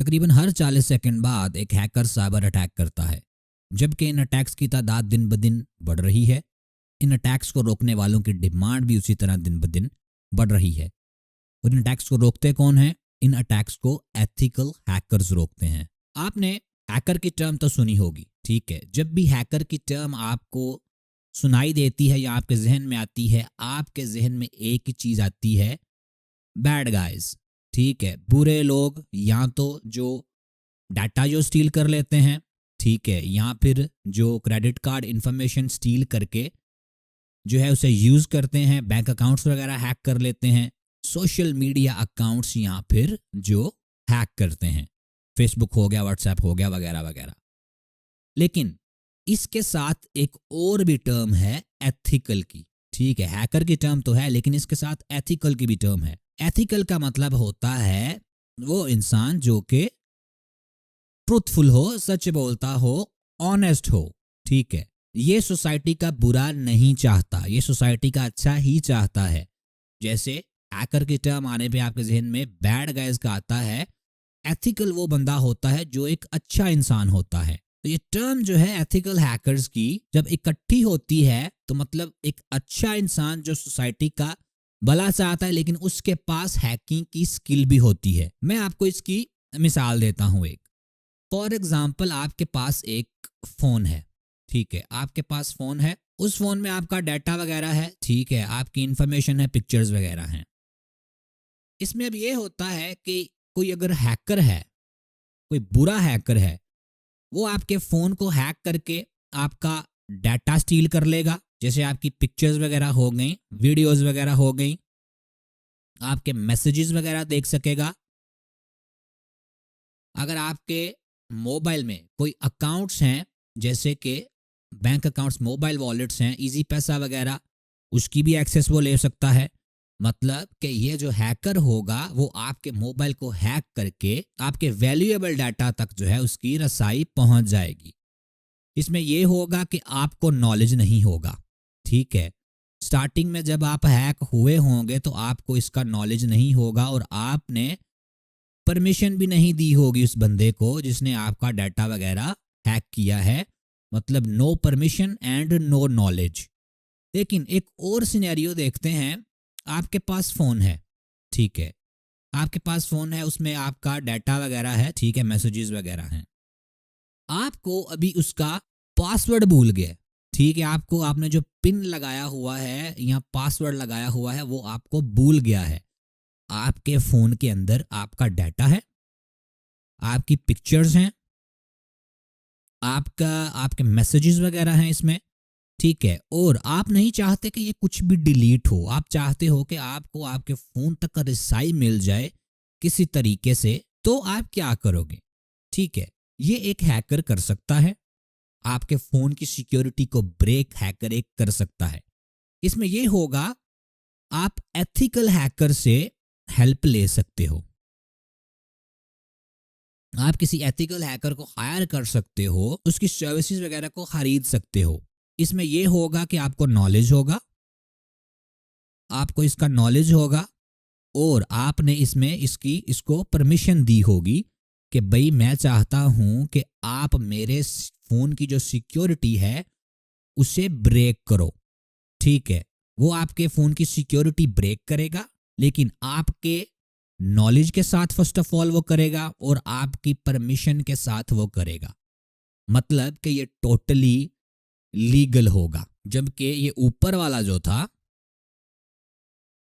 तकरीबन हर 40 सेकंड बाद एक हैकर साइबर अटैक करता है, जबकि इन अटैक्स की तादाद दिन ब दिन बढ़ रही है। इन अटैक्स को रोकने वालों की डिमांड भी उसी तरह दिन ब दिन बढ़ रही है। और इन अटैक्स को रोकते कौन है? इन अटैक्स को एथिकल हैकर्स रोकते हैं। आपने हैकर की टर्म तो सुनी होगी, ठीक है। जब भी हैकर की टर्म आपको सुनाई देती है या आपके जहन में आती है, आपके जहन में एक ही चीज आती है, बैड गाइज, ठीक है, बुरे लोग, या तो जो डाटा जो स्टील कर लेते हैं, ठीक है, या फिर जो क्रेडिट कार्ड इंफॉर्मेशन स्टील करके जो है उसे यूज करते हैं, बैंक अकाउंट्स वगैरह हैक कर लेते हैं, सोशल मीडिया अकाउंट्स या फिर जो हैक करते हैं, फेसबुक हो गया, व्हाट्सएप हो गया, वगैरह वगैरह। लेकिन इसके साथ एक और भी टर्म है एथिकल की, ठीक है। हैकर की टर्म तो है, लेकिन इसके साथ एथिकल की भी टर्म है। एथिकल का मतलब होता है वो इंसान जो कि ट्रूथफुल हो, सच बोलता हो, ऑनेस्ट हो, ठीक है। ये सोसाइटी का बुरा नहीं चाहता, ये सोसाइटी का अच्छा ही चाहता है। जैसे हैकर की टर्म आने पे आपके जहन में बैड गाइज का आता है, एथिकल वो बंदा होता है जो एक अच्छा इंसान होता है। तो ये टर्म जो है एथिकल हैकर्स की जब इकट्ठी होती है तो मतलब एक अच्छा इंसान जो सोसाइटी का भला चाहता है, लेकिन उसके पास हैकिंग की स्किल भी होती है। मैं आपको इसकी मिसाल देता हूं एक। फॉर एग्जाम्पल, आपके पास एक फोन है, ठीक है, आपके पास फोन है, उस फोन में आपका डाटा वगैरह है, ठीक है, आपकी इंफॉर्मेशन है, पिक्चर्स वगैरह हैं। इसमें अब ये होता है कि कोई अगर हैकर है, कोई बुरा हैकर है, वो आपके फोन को हैक करके आपका डाटा स्टील कर लेगा। जैसे आपकी पिक्चर्स वगैरह हो गई, वीडियोस वगैरह हो गई, आपके मैसेजेस वगैरह देख सकेगा। अगर आपके मोबाइल में कोई अकाउंट्स हैं, जैसे कि बैंक अकाउंट्स, मोबाइल वॉलेट्स हैं, इजी पैसा वगैरह, उसकी भी एक्सेस वो ले सकता है। मतलब कि ये जो हैकर होगा वो आपके मोबाइल को हैक करके आपके वैल्यूएबल डाटा तक जो है उसकी रसाई पहुंच जाएगी। इसमें यह होगा कि आपको नॉलेज नहीं होगा, ठीक है। स्टार्टिंग में जब आप हैक हुए होंगे तो आपको इसका नॉलेज नहीं होगा और आपने परमिशन भी नहीं दी होगी उस बंदे को जिसने आपका डाटा वगैरह हैक किया है। मतलब no permission and no knowledge. लेकिन एक और सिनेरियो देखते हैं। आपके पास फोन है, ठीक है, आपके पास फोन है, उसमें आपका डाटा वगैरह है, ठीक है, मैसेजेस वगैरह हैं। आपको अभी उसका पासवर्ड भूल गए, ठीक है, आपको आपने जो पिन लगाया हुआ है या पासवर्ड लगाया हुआ है वो आपको भूल गया है। आपके फोन के अंदर आपका डाटा है, आपकी पिक्चर्स हैं, आपके मैसेजेस वगैरह हैं इसमें, ठीक है, और आप नहीं चाहते कि ये कुछ भी डिलीट हो। आप चाहते हो कि आपको आपके फोन तक का रिसाई मिल जाए किसी तरीके से। तो आप क्या करोगे? ठीक है, ये एक हैकर कर सकता है। आपके फोन की सिक्योरिटी को ब्रेक हैकर एक कर सकता है। इसमें यह होगा, आप एथिकल हैकर से हेल्प ले सकते हो। आप किसी एथिकल हैकर को हायर कर सकते हो, उसकी सर्विसेज वगैरह को खरीद सकते हो। इसमें यह होगा कि आपको नॉलेज होगा, आपको इसका नॉलेज होगा और आपने इसमें इसको परमिशन दी होगी कि भाई मैं चाहता हूं कि आप मेरे फोन की जो सिक्योरिटी है उसे ब्रेक करो, ठीक है। वो आपके फोन की सिक्योरिटी ब्रेक करेगा, लेकिन आपके नॉलेज के साथ फर्स्ट ऑफ ऑल वो करेगा और आपकी परमिशन के साथ वो करेगा। मतलब कि ये टोटली लीगल होगा, जबकि ये ऊपर वाला जो था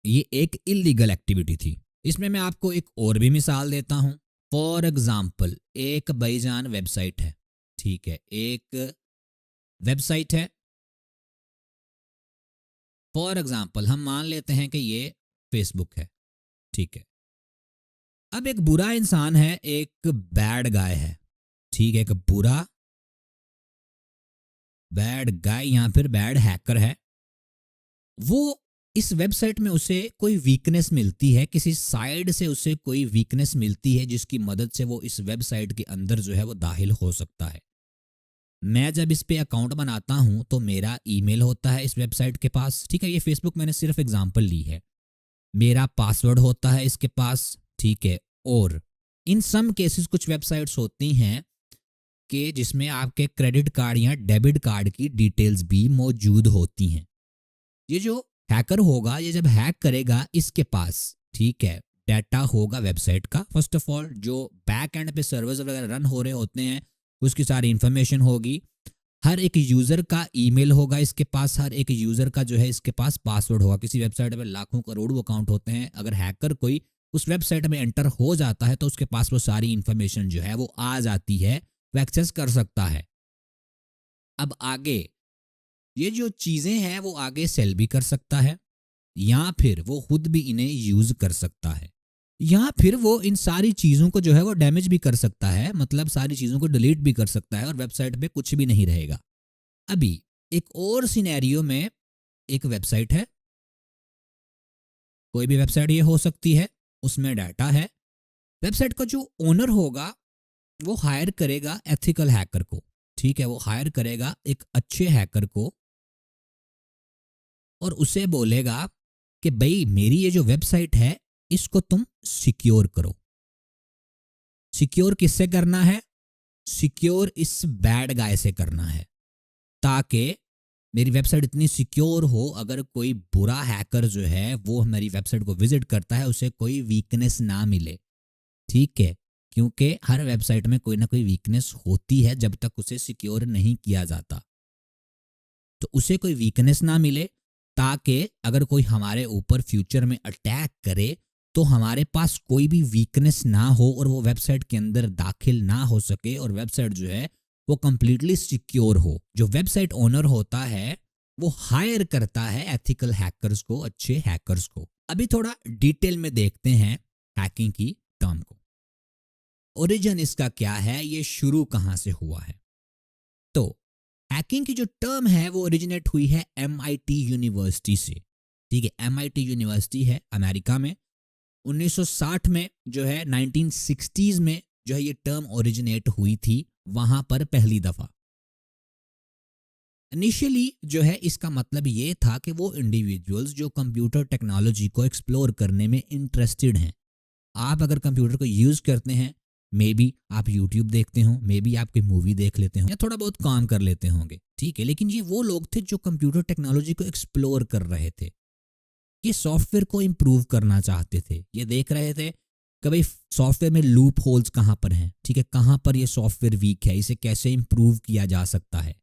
ये एक इलीगल एक्टिविटी थी। इसमें मैं आपको एक और भी मिसाल देता हूं। फॉर एग्जाम्पल, एक भाईजान वेबसाइट है, ठीक है, एक वेबसाइट है। फॉर एग्जाम्पल हम मान लेते हैं कि ये फेसबुक है, ठीक है। अब एक बुरा इंसान है, एक बैड गाय है, ठीक है, एक बुरा बैड गाय या फिर बैड हैकर है। वो इस वेबसाइट में उसे कोई वीकनेस मिलती है, किसी साइड से उसे कोई वीकनेस मिलती है जिसकी मदद से वो इस वेबसाइट के अंदर जो है वो दाखिल हो सकता है। मैं जब इस पे अकाउंट बनाता हूं तो मेरा ईमेल होता है इस वेबसाइट के पास, ठीक है, ये फेसबुक मैंने सिर्फ एग्जांपल ली है। मेरा पासवर्ड होता है इसके पास, ठीक है, और इन सम केसेस कुछ वेबसाइट्स होती हैं कि जिसमें आपके क्रेडिट कार्ड या डेबिट कार्ड की डिटेल्स भी मौजूद होती हैं। ये जो हैकर होगा, ये जब हैक करेगा, इसके पास ठीक है डाटा होगा वेबसाइट का। फर्स्ट ऑफ ऑल जो बैक एंड पे सर्वर्स वगैरह रन हो रहे होते हैं उसकी सारी इंफॉर्मेशन होगी। हर एक यूज़र का ईमेल होगा इसके पास, हर एक यूज़र का जो है इसके पास पासवर्ड होगा। किसी वेबसाइट पर लाखों करोड़ों अकाउंट होते हैं, अगर हैकर कोई उस वेबसाइट में एंटर हो जाता है तो उसके पास वो सारी इंफॉर्मेशन जो है वो आ जाती है, वो एक्सेस कर सकता है। अब आगे ये जो चीज़ें हैं वो आगे सेल भी कर सकता है, या फिर वो खुद भी इन्हें यूज़ कर सकता है, या फिर वो इन सारी चीज़ों को जो है वो डैमेज भी कर सकता है, मतलब सारी चीज़ों को डिलीट भी कर सकता है और वेबसाइट पे कुछ भी नहीं रहेगा। अभी एक और सिनेरियो में एक वेबसाइट है, कोई भी वेबसाइट ये हो सकती है, उसमें डाटा है। वेबसाइट का जो ओनर होगा वो हायर करेगा एथिकल हैकर को, ठीक है, वो हायर करेगा एक अच्छे हैकर को और उसे बोलेगा कि भाई मेरी ये जो वेबसाइट है इसको तुम सिक्योर करो। सिक्योर किससे करना है? सिक्योर इस बैड गाय से करना है, ताकि मेरी वेबसाइट इतनी सिक्योर हो, अगर कोई बुरा हैकर जो है वो हमारी वेबसाइट को विजिट करता है उसे कोई वीकनेस ना मिले, ठीक है, क्योंकि हर वेबसाइट में कोई ना कोई वीकनेस होती है जब तक उसे सिक्योर नहीं किया जाता। तो उसे कोई वीकनेस ना मिले, ताकि अगर कोई हमारे ऊपर फ्यूचर में अटैक करे तो हमारे पास कोई भी वीकनेस ना हो और वो वेबसाइट के अंदर दाखिल ना हो सके और वेबसाइट जो है वो कंप्लीटली सिक्योर हो। जो वेबसाइट ओनर होता है वो हायर करता है एथिकल हैकर्स को, अच्छे हैकर्स को। अभी थोड़ा डिटेल में देखते हैं हैकिंग की टर्म को। ओरिजिन इसका क्या है, ये शुरू कहां से हुआ है? तो हैकिंग की जो टर्म है वो ओरिजिनेट हुई है MIT यूनिवर्सिटी से, ठीक है। MIT यूनिवर्सिटी है अमेरिका में। 1960 में जो है 1960s में जो है ये टर्म ओरिजिनेट हुई थी वहां पर पहली दफा। इनिशियली जो है इसका मतलब ये था कि वो इंडिविजुअल्स जो कंप्यूटर टेक्नोलॉजी को एक्सप्लोर करने में इंटरेस्टेड हैं। आप अगर कंप्यूटर को यूज़ करते हैं, मे बी आप यूट्यूब देखते हो, मे बी आप कोई मूवी देख लेते हो या थोड़ा बहुत काम कर लेते होंगे, ठीक है, लेकिन ये वो लोग थे जो कंप्यूटर टेक्नोलॉजी को एक्सप्लोर कर रहे थे, ये सॉफ्टवेयर को इम्प्रूव करना चाहते थे। ये देख रहे थे कि भाई सॉफ्टवेयर में लूप होल्स कहाँ पर हैं, ठीक है, कहाँ पर ये सॉफ्टवेयर वीक है, इसे कैसे इम्प्रूव किया जा सकता है।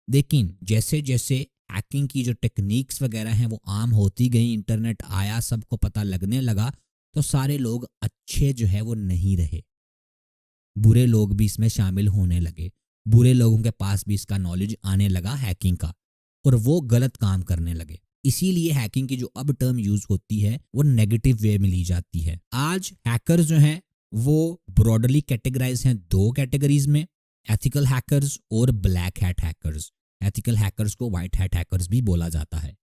लेकिन जैसे जैसे हैकिंग की जो टेक्निक्स वगैरह हैं वो आम होती गई, इंटरनेट आया, सबको पता लगने लगा, तो सारे लोग अच्छे जो है वो नहीं रहे, बुरे लोग भी इसमें शामिल होने लगे। बुरे लोगों के पास भी इसका नॉलेज आने लगा हैकिंग का, और वो गलत काम करने लगे। इसीलिए हैकिंग की जो अब टर्म यूज होती है वो नेगेटिव वे में ली जाती है। आज हैकर्स जो हैं वो ब्रॉडली कैटेगराइज हैं दो कैटेगरीज में, एथिकल हैकर्स और black hat hackers. Ethical hackers को व्हाइट हैट हैकर्स भी बोला जाता है।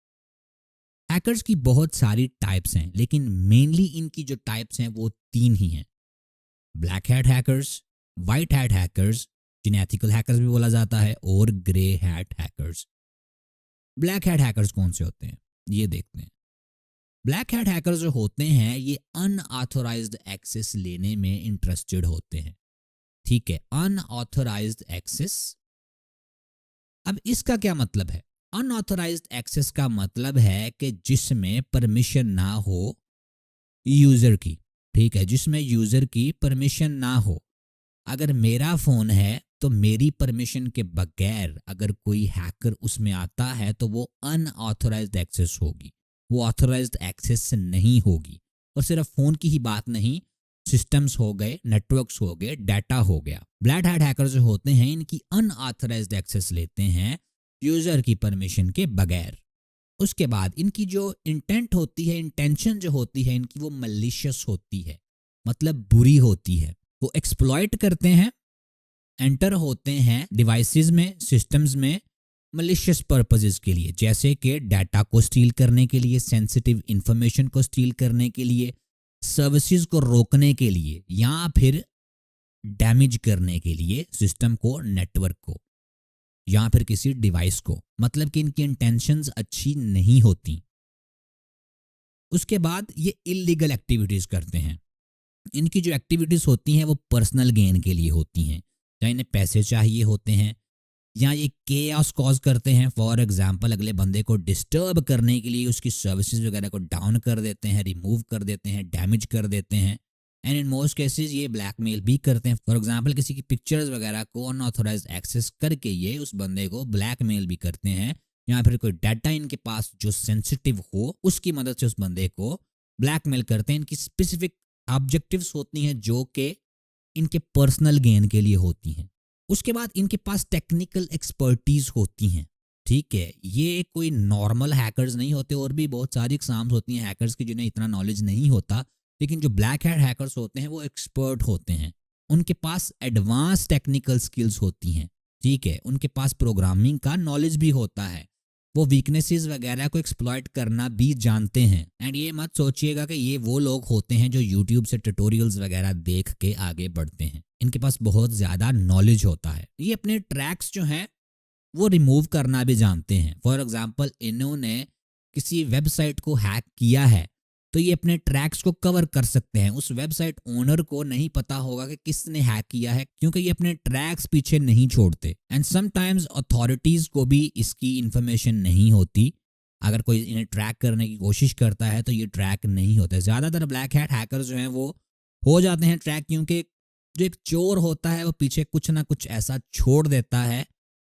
हैकर्स की बहुत सारी टाइप्स हैं, लेकिन मेनली इनकी जो टाइप्स हैं वो तीन ही हैं, black hat hackers, white hat hackers जिन्हें एथिकल हैकर्स भी बोला जाता है, और grey hat hackers. Black hat hackers कौन से होते हैं ये देखते हैं। ब्लैक हैट हैकर्स जो होते हैं ये अनऑथोराइज्ड एक्सेस लेने में इंटरेस्टेड होते हैं, ठीक है, अनऑथोराइज्ड एक्सेस। अब इसका क्या मतलब है? अनऑथोराइज्ड एक्सेस का मतलब है कि जिसमें परमिशन ना हो यूजर की, ठीक है, जिसमें यूजर की परमिशन ना हो। अगर मेरा फोन है तो मेरी परमिशन के बगैर अगर कोई हैकर उसमें आता है तो वो अनऑथोराइज्ड एक्सेस होगी, वो ऑथोराइज्ड एक्सेस नहीं होगी। और सिर्फ फोन की ही बात नहीं, सिस्टम्स हो गए, नेटवर्क्स हो गए, डाटा हो गया। ब्लैक हैट हैकर जो होते हैं इनकी अनऑथराइज्ड एक्सेस लेते हैं यूजर की परमिशन के बगैर। उसके बाद इनकी जो इंटेंट होती है, इंटेंशन जो होती है इनकी, वो मलिशियस होती है, मतलब बुरी होती है। वो एक्सप्लॉइट करते हैं, एंटर होते हैं डिवाइसेस में, सिस्टम्स में मलिशियस पर्पसेस के लिए, जैसे कि डाटा को स्टील करने के लिए, सेंसिटिव इंफॉर्मेशन को स्टील करने के लिए, सर्विसेज को रोकने के लिए, या फिर डैमेज करने के लिए सिस्टम को, नेटवर्क को, या फिर किसी डिवाइस को। मतलब कि इनकी इंटेंशंस अच्छी नहीं होती। उसके बाद ये इलीगल एक्टिविटीज करते हैं, इनकी जो एक्टिविटीज़ होती हैं वो पर्सनल गेन के लिए होती हैं, चाहे इन्हें पैसे चाहिए होते हैं या ये केओस कॉज करते हैं। फॉर एग्जांपल अगले बंदे को डिस्टर्ब करने के लिए उसकी सर्विसेज वगैरह को डाउन कर देते हैं, रिमूव कर देते हैं, डैमेज कर देते हैं। एंड इन मोस्ट केसेस ये ब्लैकमेल भी करते हैं। फॉर एग्जांपल किसी की पिक्चर्स वगैरह को अनऑथोराइज एक्सेस करके ये उस बंदे को ब्लैकमेल भी करते हैं, या फिर कोई डाटा इनके पास जो सेंसिटिव हो उसकी मदद से उस बंदे को ब्लैकमेल करते हैं। इनकी स्पेसिफिक ऑब्जेक्टिव्स होती हैं जो कि इनके पर्सनल गेन के लिए होती हैं। उसके बाद इनके पास टेक्निकल एक्सपर्टीज होती हैं। ठीक है, ये कोई नॉर्मल हैकर्स नहीं होते, और भी बहुत सारी एग्जाम्स होती हैं हैकर्स की जिन्हें इतना नॉलेज नहीं होता, लेकिन जो ब्लैक हैट हैकर्स होते हैं वो एक्सपर्ट होते हैं। उनके पास एडवांस टेक्निकल स्किल्स होती हैं। ठीक है, उनके पास प्रोग्रामिंग का नॉलेज भी होता है, वो वीकनेसेस वगैरह को एक्सप्लॉइट करना भी जानते हैं। एंड ये मत सोचिएगा कि ये वो लोग होते हैं जो यूट्यूब से ट्यूटोरियल्स वगैरह देख के आगे बढ़ते हैं। इनके पास बहुत ज़्यादा नॉलेज होता है। ये अपने ट्रैक्स जो हैं वो रिमूव करना भी जानते हैं। फॉर एग्जांपल इन्होंने किसी वेबसाइट को हैक किया है तो ये अपने ट्रैक्स को कवर कर सकते हैं। उस वेबसाइट ओनर को नहीं पता होगा कि किसने हैक किया है, क्योंकि ये अपने ट्रैक्स पीछे नहीं छोड़ते। एंड समटाइम्स अथॉरिटीज को भी इसकी इंफॉर्मेशन नहीं होती। अगर कोई इन्हें ट्रैक करने की कोशिश करता है तो ये ट्रैक नहीं होते। ज़्यादातर ब्लैक हैट हैकर्स जो हैं वो हो जाते हैं ट्रैक, क्योंकि जो एक चोर होता है वो पीछे कुछ ना कुछ ऐसा छोड़ देता है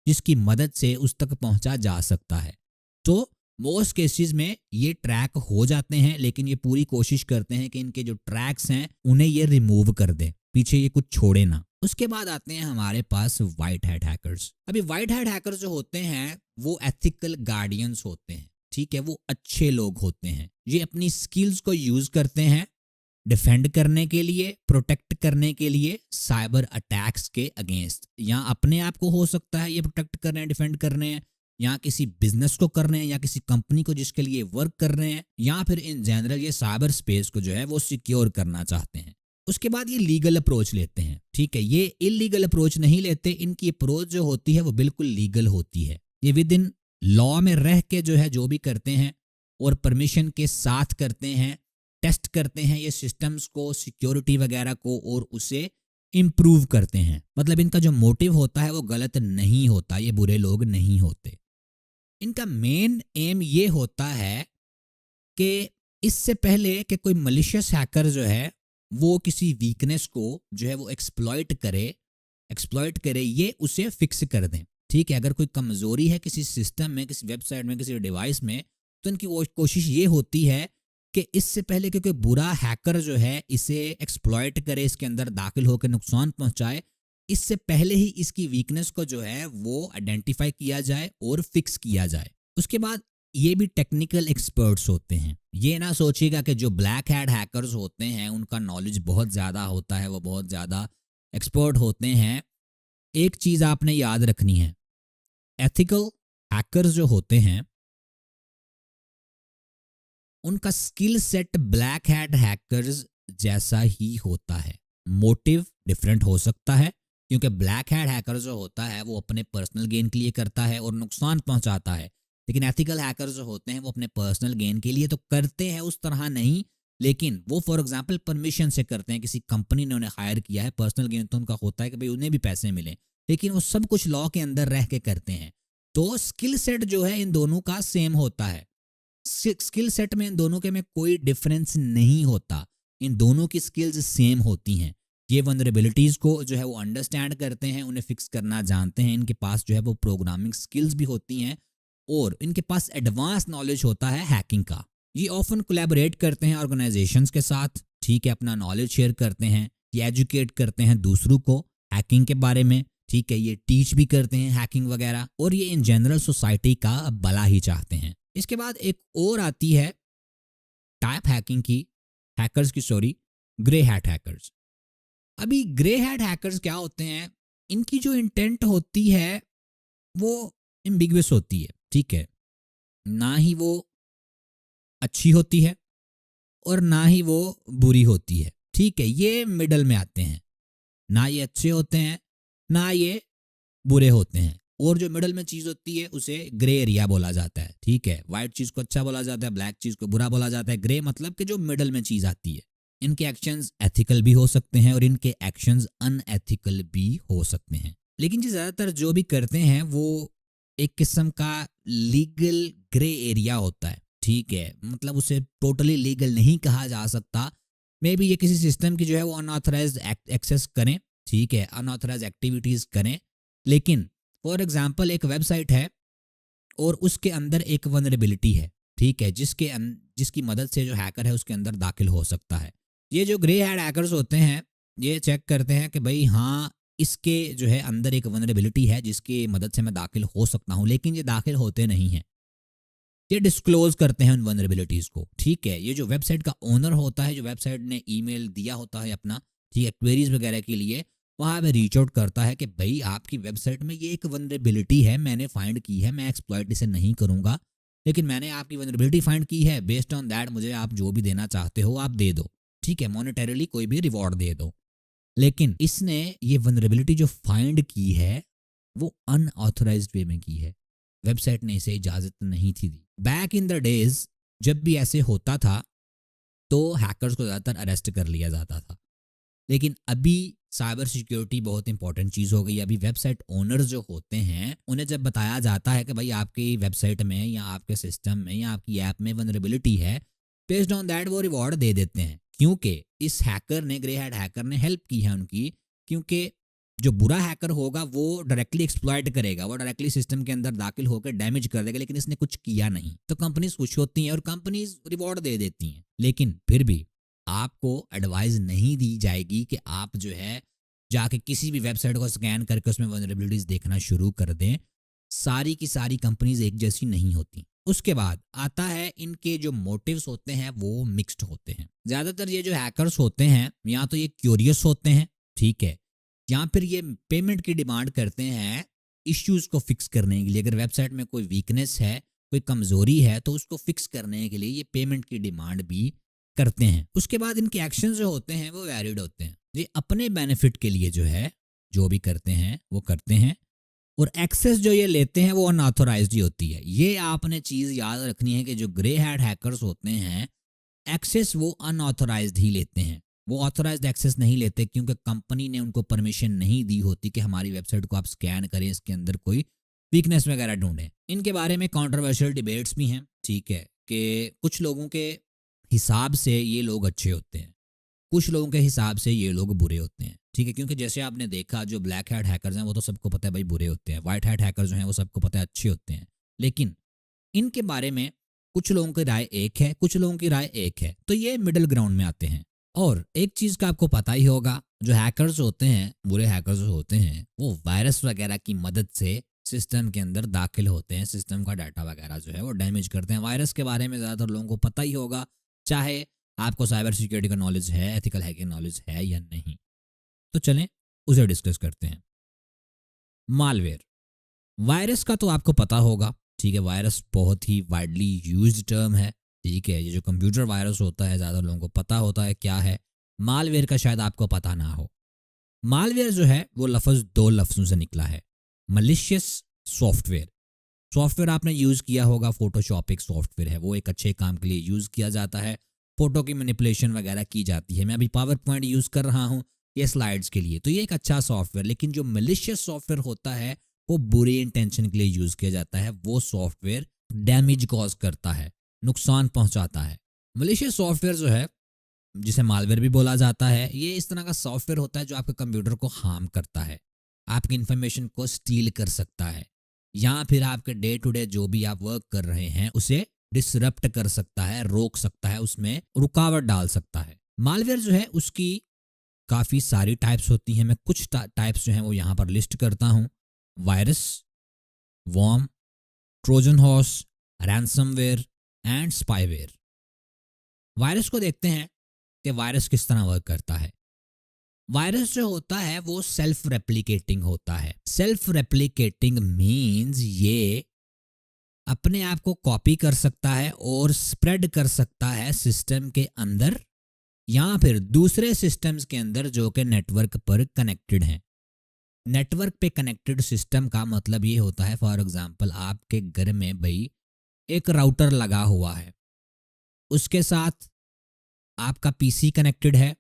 जिसकी मदद से उस तक पहुंचा जा सकता है। तो मोस्ट केसेस में ये ट्रैक हो जाते हैं, लेकिन ये पूरी कोशिश करते हैं कि इनके जो ट्रैक्स हैं उन्हें ये रिमूव कर दें, पीछे ये कुछ छोड़े ना। उसके बाद आते हैं हमारे पास वाइट हैट हैकर्स। अभी वाइट हैट हैकर्स जो होते हैं वो एथिकल गार्डियंस होते हैं। ठीक है, वो अच्छे लोग होते हैं। ये अपनी स्किल्स को यूज करते हैं डिफेंड करने के लिए, प्रोटेक्ट करने के लिए साइबर अटैक्स के अगेंस्ट। या अपने आप को हो सकता है ये प्रोटेक्ट कर रहे हैं, डिफेंड कर रहे हैं, या किसी बिजनेस को कर रहे हैं, या किसी कंपनी को जिसके लिए वर्क कर रहे हैं, या फिर इन जनरल ये साइबर स्पेस को जो है वो सिक्योर करना चाहते हैं। उसके बाद ये लीगल अप्रोच लेते हैं। ठीक है, ये इलीगल अप्रोच नहीं लेते। इनकी अप्रोच जो होती है वो बिल्कुल लीगल होती है। ये विद इन लॉ में रह के जो है जो भी करते हैं और परमिशन के साथ करते हैं, टेस्ट करते हैं ये सिस्टम्स को, सिक्योरिटी वगैरह को, और उसे इम्प्रूव करते हैं। मतलब इनका जो मोटिव होता है वो गलत नहीं होता, ये बुरे लोग नहीं होते। इनका मेन एम ये होता है कि इससे पहले कि कोई मलिशियस हैकर जो है वो किसी वीकनेस को जो है वो एक्सप्लॉइट करे, ये उसे फिक्स कर दें। ठीक है, अगर कोई कमजोरी है किसी सिस्टम में, किसी वेबसाइट में, किसी डिवाइस में, तो इनकी कोशिश ये होती है कि इससे पहले कि कोई बुरा हैकर जो है इसे एक्सप्लॉइट करे, इसके अंदर दाखिल होकर नुकसान पहुंचाए, इससे पहले ही इसकी वीकनेस को जो है वो आइडेंटिफाई किया जाए और फिक्स किया जाए। उसके बाद ये भी टेक्निकल एक्सपर्ट्स होते हैं। ये ना सोचिएगा कि जो ब्लैक हैट हैकर्स होते हैं उनका नॉलेज बहुत ज़्यादा होता है, वो बहुत ज़्यादा एक्सपर्ट होते हैं। एक चीज़ आपने याद रखनी है, एथिकल हैकर्स जो होते हैं उनका skill set black hat hackers जैसा ही होता है। मोटिव डिफरेंट हो सकता है, क्योंकि ब्लैक हैट हैकर जो होता है वो अपने पर्सनल गेन के लिए करता है और नुकसान पहुंचाता है, लेकिन एथिकल हैकर जो होते हैं वो अपने पर्सनल गेन के लिए तो करते हैं उस तरह नहीं, लेकिन वो फॉर एग्जांपल परमिशन से करते हैं। किसी कंपनी ने उन्हें हायर किया है, पर्सनल गेन तो उनका होता है कि भाई उन्हें भी पैसे मिले, लेकिन वो सब कुछ लॉ के अंदर रह के करते हैं। तो स्किल सेट जो है इन दोनों का सेम होता है। स्किल सेट में इन दोनों के में कोई डिफरेंस नहीं होता, इन दोनों की स्किल्स सेम होती हैं। ये वनरेबिलिटीज को जो है वो अंडरस्टैंड करते हैं, उन्हें फिक्स करना जानते हैं। इनके पास जो है वो प्रोग्रामिंग स्किल्स भी होती हैं और इनके पास एडवांस नॉलेज होता है हैकिंग का। ये ऑफन कोलैबोरेट करते हैं ऑर्गेनाइजेशंस के साथ। ठीक है, अपना नॉलेज शेयर करते हैं, ये एजुकेट करते हैं दूसरों को हैकिंग के बारे में। ठीक है, ये टीच भी करते हैं हैकिंग वगैरह, और ये इन जनरल सोसाइटी का भला ही चाहते हैं। इसके बाद एक और आती है टाइप हैकिंग की, हैकर्स की सॉरी, ग्रे हैट हैकर्स। अभी ग्रे हैट हैकर्स क्या होते हैं, इनकी जो इंटेंट होती है वो एम्बिगुअस होती है। ठीक है, ना ही वो अच्छी होती है और ना ही वो बुरी होती है। ठीक है, ये मिडल में आते हैं, ना ये अच्छे होते हैं ना ये बुरे होते हैं, और जो मिडल में चीज़ होती है उसे ग्रे एरिया बोला जाता है। ठीक है, व्हाइट चीज़ को अच्छा बोला जाता है, ब्लैक चीज़ को बुरा बोला जाता है। ग्रे मतलब कि जो मिडल में चीज़ आती है। इनके एक्शंस एथिकल भी हो सकते हैं और इनके एक्शंस अनएथिकल भी हो सकते हैं। लेकिन जी ज़्यादातर जो भी करते हैं वो एक किस्म का लीगल ग्रे एरिया होता है, ठीक है, मतलब उसे टोटली लीगल नहीं कहा जा सकता। मे बी ये किसी सिस्टम की जो है वो अनऑथराइज्ड एक्सेस करें, ठीक है, अनऑथराइज्ड एक्टिविटीज़ करें। लेकिन फॉर एग्जांपल एक वेबसाइट है और उसके अंदर एक वनरेबिलिटी है, ठीक है, जिसकी मदद से जो हैकर है उसके अंदर दाखिल हो सकता है। ये जो ग्रे हैड हैकर्स होते हैं ये चेक करते हैं कि भाई हाँ इसके जो है अंदर एक वनरेबिलिटी है जिसकी मदद से मैं दाखिल हो सकता हूँ, लेकिन ये दाखिल होते नहीं हैं। ये डिस्क्लोज करते हैं उन वनरेबिलिटीज़ को, ठीक है। ये जो वेबसाइट का ओनर होता है, जो वेबसाइट ने ईमेल दिया होता है अपना, ठीक है, क्वेरीज वगैरह के लिए, वहाँ पे रीच आउट करता है कि भाई आपकी वेबसाइट में ये एक वनरेबिलिटी है, मैंने फाइंड की है, मैं एक्सप्लॉइट इसे नहीं करूँगा, लेकिन मैंने आपकी वनरेबिलिटी फाइंड की है, बेस्ड ऑन दैट मुझे आप जो भी देना चाहते हो आप दे दो, ठीक है, मॉनेटरीली कोई भी रिवॉर्ड दे दो। लेकिन इसने ये वनरेबिलिटी जो फाइंड की है वो अनऑथराइज्ड वे में की है, वेबसाइट ने इसे इजाज़त नहीं थी दी। बैक इन द डेज जब भी ऐसे होता था तो हैकर्स को ज़्यादातर अरेस्ट कर लिया जाता था, लेकिन अभी साइबर सिक्योरिटी बहुत इंपॉर्टेंट चीज़ हो गई। अभी वेबसाइट ओनर्स जो होते हैं उन्हें जब बताया जाता है कि भाई आपकी वेबसाइट में या आपके सिस्टम में या आपकी ऐप में वनरेबिलिटी है, बेस्ड ऑन दैट वो रिवॉर्ड दे देते हैं, क्योंकि इस हैकर ने, ग्रे हैड हैकर ने हेल्प की है उनकी। क्योंकि जो बुरा हैकर होगा वो डायरेक्टली एक्सप्लॉइट करेगा, वो डायरेक्टली सिस्टम के अंदर दाखिल होकर डैमेज कर देगा, लेकिन इसने कुछ किया नहीं, तो कंपनीज खुश होती हैं और कंपनीज रिवॉर्ड दे देती हैं। लेकिन फिर भी आपको एडवाइस नहीं दी जाएगी कि आप जो है जाके किसी भी वेबसाइट को स्कैन करके उसमें वनरेबिलिटीज देखना शुरू कर दें। सारी की सारी कंपनीज एक जैसी नहीं होती। उसके बाद आता है इनके जो मोटिव्स होते हैं वो मिक्स्ड होते हैं। ज़्यादातर ये जो हैकर्स होते हैं या तो ये क्यूरियस होते हैं, ठीक है, या फिर ये पेमेंट की डिमांड करते हैं इश्यूज को फिक्स करने के लिए। अगर वेबसाइट में कोई वीकनेस है, कोई कमजोरी है, तो उसको फिक्स करने के लिए ये पेमेंट की डिमांड भी करते हैं। उसके बाद इनके एक्शन जो होते हैं वो वैलिड होते हैं, ये अपने बेनिफिट के लिए जो है जो भी करते हैं वो करते हैं, और एक्सेस जो ये लेते हैं वो अनऑथोराइज्ड ही होती है। ये आपने चीज़ याद रखनी है कि जो ग्रे हैट हैकर्स होते हैं एक्सेस वो अनऑथोराइज्ड ही लेते हैं, वो ऑथोराइज्ड एक्सेस नहीं लेते, क्योंकि कंपनी ने उनको परमिशन नहीं दी होती कि हमारी वेबसाइट को आप स्कैन करें, इसके अंदर कोई वीकनेस वगैरह ढूंढें। इनके बारे में कंट्रोवर्शियल डिबेट्स भी हैं, ठीक है, कि कुछ लोगों के हिसाब से ये लोग अच्छे होते हैं, कुछ लोगों के हिसाब से ये लोग बुरे होते हैं, ठीक है, क्योंकि जैसे आपने देखा जो ब्लैक हैट हैकर्स हैं वो तो सबको पता है भाई बुरे होते हैं, व्हाइट हैट हैकर्स जो हैं वो सबको पता है अच्छे होते हैं। लेकिन इनके बारे में कुछ लोगों की राय एक है, कुछ लोगों की राय एक है, तो ये मिडिल ग्राउंड में आते हैं। और एक चीज़ का आपको पता ही होगा, जो हैकर्स होते हैं, बुरे हैकर्स होते हैं, वो वायरस वगैरह की मदद से सिस्टम के अंदर दाखिल होते हैं, सिस्टम का डाटा वगैरह जो है वो डैमेज करते हैं। वायरस के बारे में ज़्यादातर लोगों को पता ही होगा, चाहे आपको साइबर सिक्योरिटी का नॉलेज है, एथिकल हैकिंग नॉलेज है या नहीं। तो चलें उसे डिस्कस करते हैं। मालवेयर, वायरस का तो आपको पता होगा, ठीक है, वायरस बहुत ही वाइडली यूज्ड टर्म है, ठीक है। ये जो कंप्यूटर वायरस होता है ज़्यादा लोगों को पता होता है क्या है। मालवेयर का शायद आपको पता ना हो। मालवेयर जो है वो लफ्ज़ दो लफ्ज़ों से निकला है, मलिशियस सॉफ्टवेयर। सॉफ्टवेयर आपने यूज़ किया होगा, फोटोशॉप एक सॉफ्टवेयर है, वो एक अच्छे काम के लिए यूज़ किया जाता है, फोटो की मैनिपुलेशन वगैरह की जाती है। मैं अभी पावर पॉइंट यूज़ कर रहा हूँ ये स्लाइड्स के लिए, तो ये एक अच्छा सॉफ्टवेयर। लेकिन जो मलिशियस सॉफ्टवेयर होता है वो बुरे इंटेंशन के लिए यूज़ किया जाता है, वो सॉफ्टवेयर डैमेज कॉज करता है, नुकसान पहुंचाता है। मलिशियस सॉफ्टवेयर जो है, जिसे मालवेयर भी बोला जाता है, ये इस तरह का सॉफ्टवेयर होता है जो आपके कंप्यूटर को हार्म करता है, आपकी इंफॉर्मेशन को स्टील कर सकता है, या फिर आपके डे टू डे जो भी आप वर्क कर रहे हैं उसे डिसरप्ट कर सकता है, रोक सकता है, उसमें रुकावट डाल सकता है। मालवेयर जो है उसकी काफ़ी सारी टाइप्स होती हैं, मैं कुछ टाइप्स जो हैं वो यहाँ पर लिस्ट करता हूँ। Virus, worm, Trojan horse, ransomware and spyware. Virus को देखते हैं कि वायरस किस तरह वर्क करता है। वायरस जो होता है वो सेल्फ रेप्लिकेटिंग होता है। सेल्फ रेप्लिकेटिंग मीन्स ये अपने आप को कॉपी कर सकता है और स्प्रेड कर सकता है सिस्टम के अंदर या फिर दूसरे सिस्टम्स के अंदर जो कि नेटवर्क पर कनेक्टेड हैं। नेटवर्क पे कनेक्टेड सिस्टम का मतलब ये होता है, फॉर एग्जांपल आपके घर में भाई एक राउटर लगा हुआ है, उसके साथ आपका पीसी कनेक्टेड है,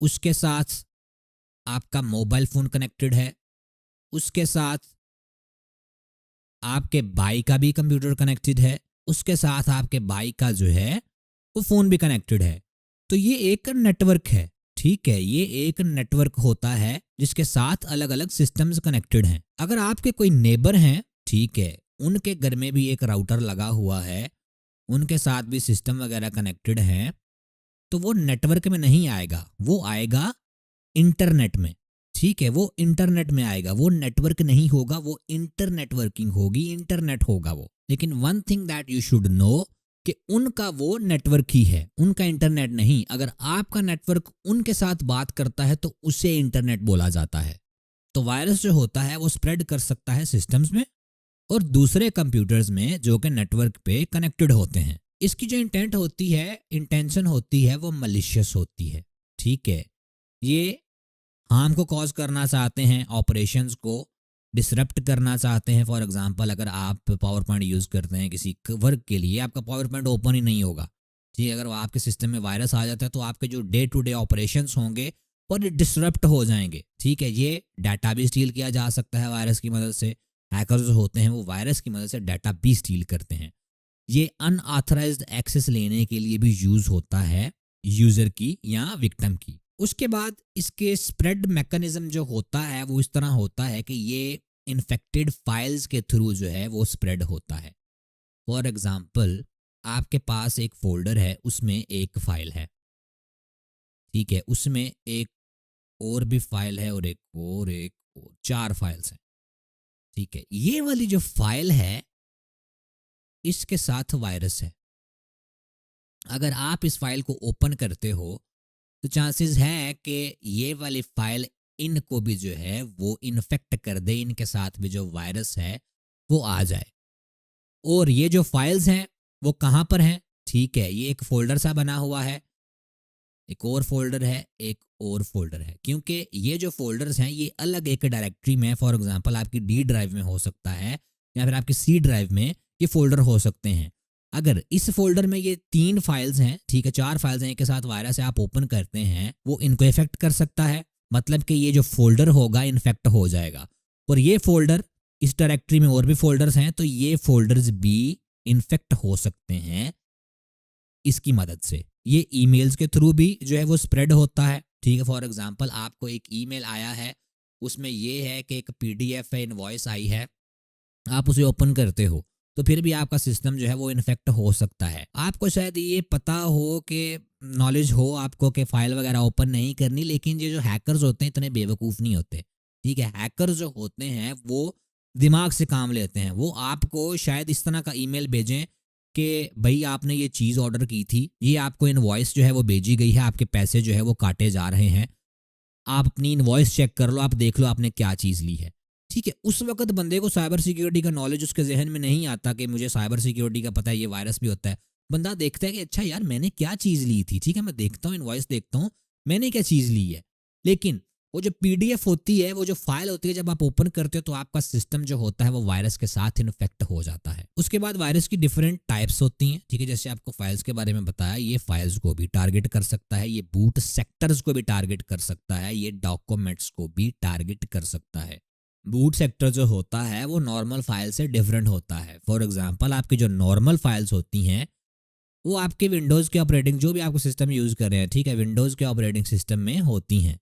उसके साथ आपका मोबाइल फ़ोन कनेक्टेड है, उसके साथ आपके भाई का भी कंप्यूटर कनेक्टेड है, उसके साथ आपके भाई का जो है वो फ़ोन भी कनेक्टेड है। तो ये एक नेटवर्क है, ठीक है, ये एक नेटवर्क होता है जिसके साथ अलग अलग सिस्टम्स कनेक्टेड हैं। अगर आपके कोई नेबर हैं, ठीक है, उनके घर में भी एक राउटर लगा हुआ है, उनके साथ भी सिस्टम वगैरह कनेक्टेड हैं, तो वो नेटवर्क में नहीं आएगा, वो आएगा इंटरनेट में। ठीक है, वो इंटरनेट में आएगा, वो नेटवर्क नहीं होगा, वो इंटरनेटवर्किंग होगी, इंटरनेट होगा वो। लेकिन one thing that you should know कि उनका वो नेटवर्क ही है, उनका इंटरनेट नहीं। अगर आपका नेटवर्क उनके साथ बात करता है तो उसे इंटरनेट बोला जाता है। तो वायरस जो होता है वो स्प्रेड कर सकता है सिस्टम्स में और दूसरे कंप्यूटर्स में जो कि नेटवर्क पे कनेक्टेड होते हैं। इसकी जो इंटेंट होती है, इंटेंशन होती है, वो मलिशियस होती है। ठीक है, ये हार्म को कॉज करना चाहते हैं, ऑपरेशंस को डिसरप्ट करना चाहते हैं। फॉर एग्जांपल, अगर आप पावर पॉइंट यूज़ करते हैं किसी वर्क के लिए, आपका पावर पॉइंट ओपन ही नहीं होगा। ठीक है, अगर वो आपके सिस्टम में वायरस आ जाता है तो आपके जो डे टू डे ऑपरेशंस होंगे वो डिसरप्ट हो जाएंगे। ठीक है, ये डाटा भी स्टील किया जा सकता है वायरस की मदद से। हैकर्स जो होते हैं वो वायरस की मदद से डाटा भी स्टील करते हैं। ये अनऑथराइज्ड एक्सेस लेने के लिए भी यूज़ होता है, यूज़र की या विक्टिम की। उसके बाद इसके स्प्रेड मैकेनिज्म जो होता है वो इस तरह होता है कि ये इन्फेक्टेड फाइल्स के थ्रू जो है वो स्प्रेड होता है। फॉर एग्जांपल, आपके पास एक फोल्डर है, उसमें एक फाइल है, ठीक है, उसमें एक और भी फाइल है और एक और 4 फाइल्स हैं। ठीक है, ये वाली जो फाइल है इसके साथ वायरस है। अगर आप इस फाइल को ओपन करते हो तो चांसेस है कि ये वाली फाइल इनको भी जो है वो इन्फेक्ट कर दे, इनके साथ भी जो वायरस है वो आ जाए। और ये जो फाइल्स हैं वो कहाँ पर हैं? ठीक है, ये एक फोल्डर सा बना हुआ है, एक और फोल्डर है, एक और फोल्डर है, क्योंकि ये जो फोल्डर्स हैं ये अलग एक डायरेक्टरी में, फॉर एग्जांपल आपकी डी ड्राइव में हो सकता है या फिर आपकी सी ड्राइव में ये फोल्डर हो सकते हैं। अगर इस फोल्डर में ये 3 फाइल्स हैं, ठीक है, 4 फाइल्स हैं, इनके साथ वायरस है, आप ओपन करते हैं, वो इनको इफेक्ट कर सकता है। मतलब कि ये जो फोल्डर होगा इन्फेक्ट हो जाएगा। और ये फोल्डर, इस डायरेक्टरी में और भी फोल्डर्स हैं, तो ये फोल्डर्स भी इन्फेक्ट हो सकते हैं इसकी मदद से। ये ईमेल्स के थ्रू भी जो है वो स्प्रेड होता है। ठीक है, फॉर एग्जांपल आपको एक ईमेल आया है, उसमें ये है कि एक पीडीएफ है, इनवॉइस आई है, आप उसे ओपन करते हो तो फिर भी आपका सिस्टम जो है वो इन्फेक्ट हो सकता है। आपको शायद ये पता हो कि नॉलेज हो आपको कि फाइल वगैरह ओपन नहीं करनी, लेकिन ये जो हैकर्स होते हैं इतने बेवकूफ़ नहीं होते। ठीक है, हैकर्स जो होते हैं वो दिमाग से काम लेते हैं। वो आपको शायद इस तरह का ईमेल भेजें कि भाई आपने ये चीज़ ऑर्डर की थी, ये आपको इनवॉइस जो है वो भेजी गई है, आपके पैसे जो है वो काटे जा रहे हैं, आप अपनी इनवॉइस चेक कर लो, आप देख लो आपने क्या चीज़ ली है। ठीक है, उस वक्त बंदे को साइबर सिक्योरिटी का नॉलेज उसके जहन में नहीं आता कि मुझे साइबर सिक्योरिटी का पता है, ये वायरस भी होता है। बंदा देखता है कि अच्छा यार मैंने क्या चीज़ ली थी, ठीक है, मैं देखता हूँ इनवॉइस देखता हूँ मैंने क्या चीज़ ली है। लेकिन वो जो पीडीएफ होती है, वो जो फाइल होती है, जब आप ओपन करते हो तो आपका सिस्टम जो होता है वो वायरस के साथ इन्फेक्ट हो जाता है। उसके बाद वायरस की डिफरेंट टाइप्स होती हैं। ठीक है, जैसे आपको फाइल्स के बारे में बताया, ये फाइल्स को भी टारगेट कर सकता है, ये बूट सेक्टर्स को भी टारगेट कर सकता है, ये डॉक्यूमेंट्स को भी टारगेट कर सकता है। बूट सेक्टर जो होता है वो नॉर्मल फाइल से डिफरेंट होता है। फॉर एग्जांपल, आपकी जो नॉर्मल फाइल्स होती हैं वो आपके विंडोज़ के ऑपरेटिंग, जो भी आपको सिस्टम यूज़ कर रहे हैं, ठीक है, विंडोज़ के ऑपरेटिंग सिस्टम में होती हैं।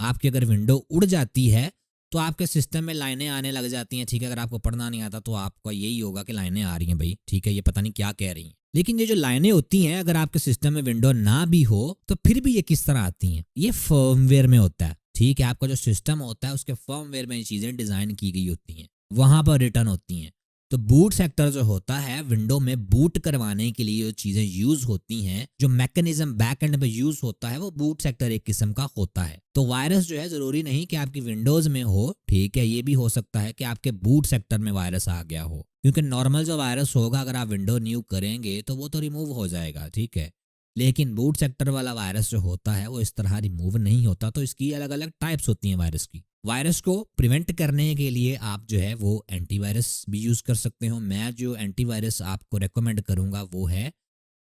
आपकी अगर विंडो उड़ जाती है तो आपके सिस्टम में लाइनें आने लग जाती हैं। ठीक है, अगर आपको पढ़ना नहीं आता तो आपका यही होगा कि लाइनें आ रही हैं भाई, ठीक है, ये पता नहीं क्या कह रही हैं। लेकिन ये जो लाइनें होती हैं, अगर आपके सिस्टम में विंडो ना भी हो तो फिर भी ये किस तरह आती हैं? ये फर्मवेयर में होता है। ठीक है, आपका जो सिस्टम होता है उसके फर्मवेयर में ये चीज़ें डिज़ाइन की गई होती हैं, वहाँ पर रिटर्न होती हैं। तो बूट सेक्टर जो होता है, विंडो में बूट करवाने के लिए जो चीज़ें यूज़ होती हैं, जो मैकेनिज्म बैक एंड में यूज़ होता है, वो बूट सेक्टर एक किस्म का होता है। तो वायरस जो है ज़रूरी नहीं कि आपकी विंडोज़ में हो, ठीक है, ये भी हो सकता है कि आपके बूट सेक्टर में वायरस आ गया हो, क्योंकि नॉर्मल जो वायरस होगा अगर आप विंडो न्यू करेंगे तो वो तो रिमूव हो जाएगा। ठीक है, लेकिन बूट सेक्टर वाला वायरस जो होता है वो इस तरह रिमूव नहीं होता। तो इसकी अलग अलग टाइप्स होती हैं वायरस की। वायरस को प्रिवेंट करने के लिए आप जो है वो एंटीवायरस भी यूज़ कर सकते हो। मैं जो एंटीवायरस आपको रेकमेंड करूँगा वो है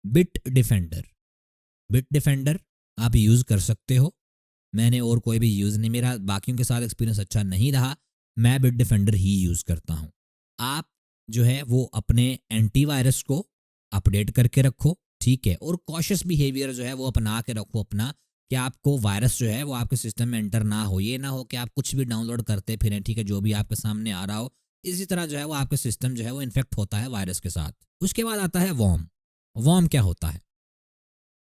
बिट डिफेंडर। बिट डिफेंडर आप यूज़ कर सकते हो, मैंने और कोई भी यूज़ नहीं, मेरा बाकियों के साथ एक्सपीरियंस अच्छा नहीं रहा, मैं बिट डिफेंडर ही यूज़ करता हूँ। आप जो है वो अपने एंटीवायरस को अपडेट करके रखो, ठीक है, और कॉशियस बिहेवियर जो है वो अपना के रखो अपना, कि आपको वायरस जो है वो आपके सिस्टम में एंटर ना हो। ये ना हो कि आप कुछ भी डाउनलोड करते फिरें, ठीक है, जो भी आपके सामने आ रहा हो, इसी तरह जो है वो आपके सिस्टम जो है वो इन्फेक्ट होता है वायरस के साथ। उसके बाद आता है वॉर्म। वॉर्म क्या होता है?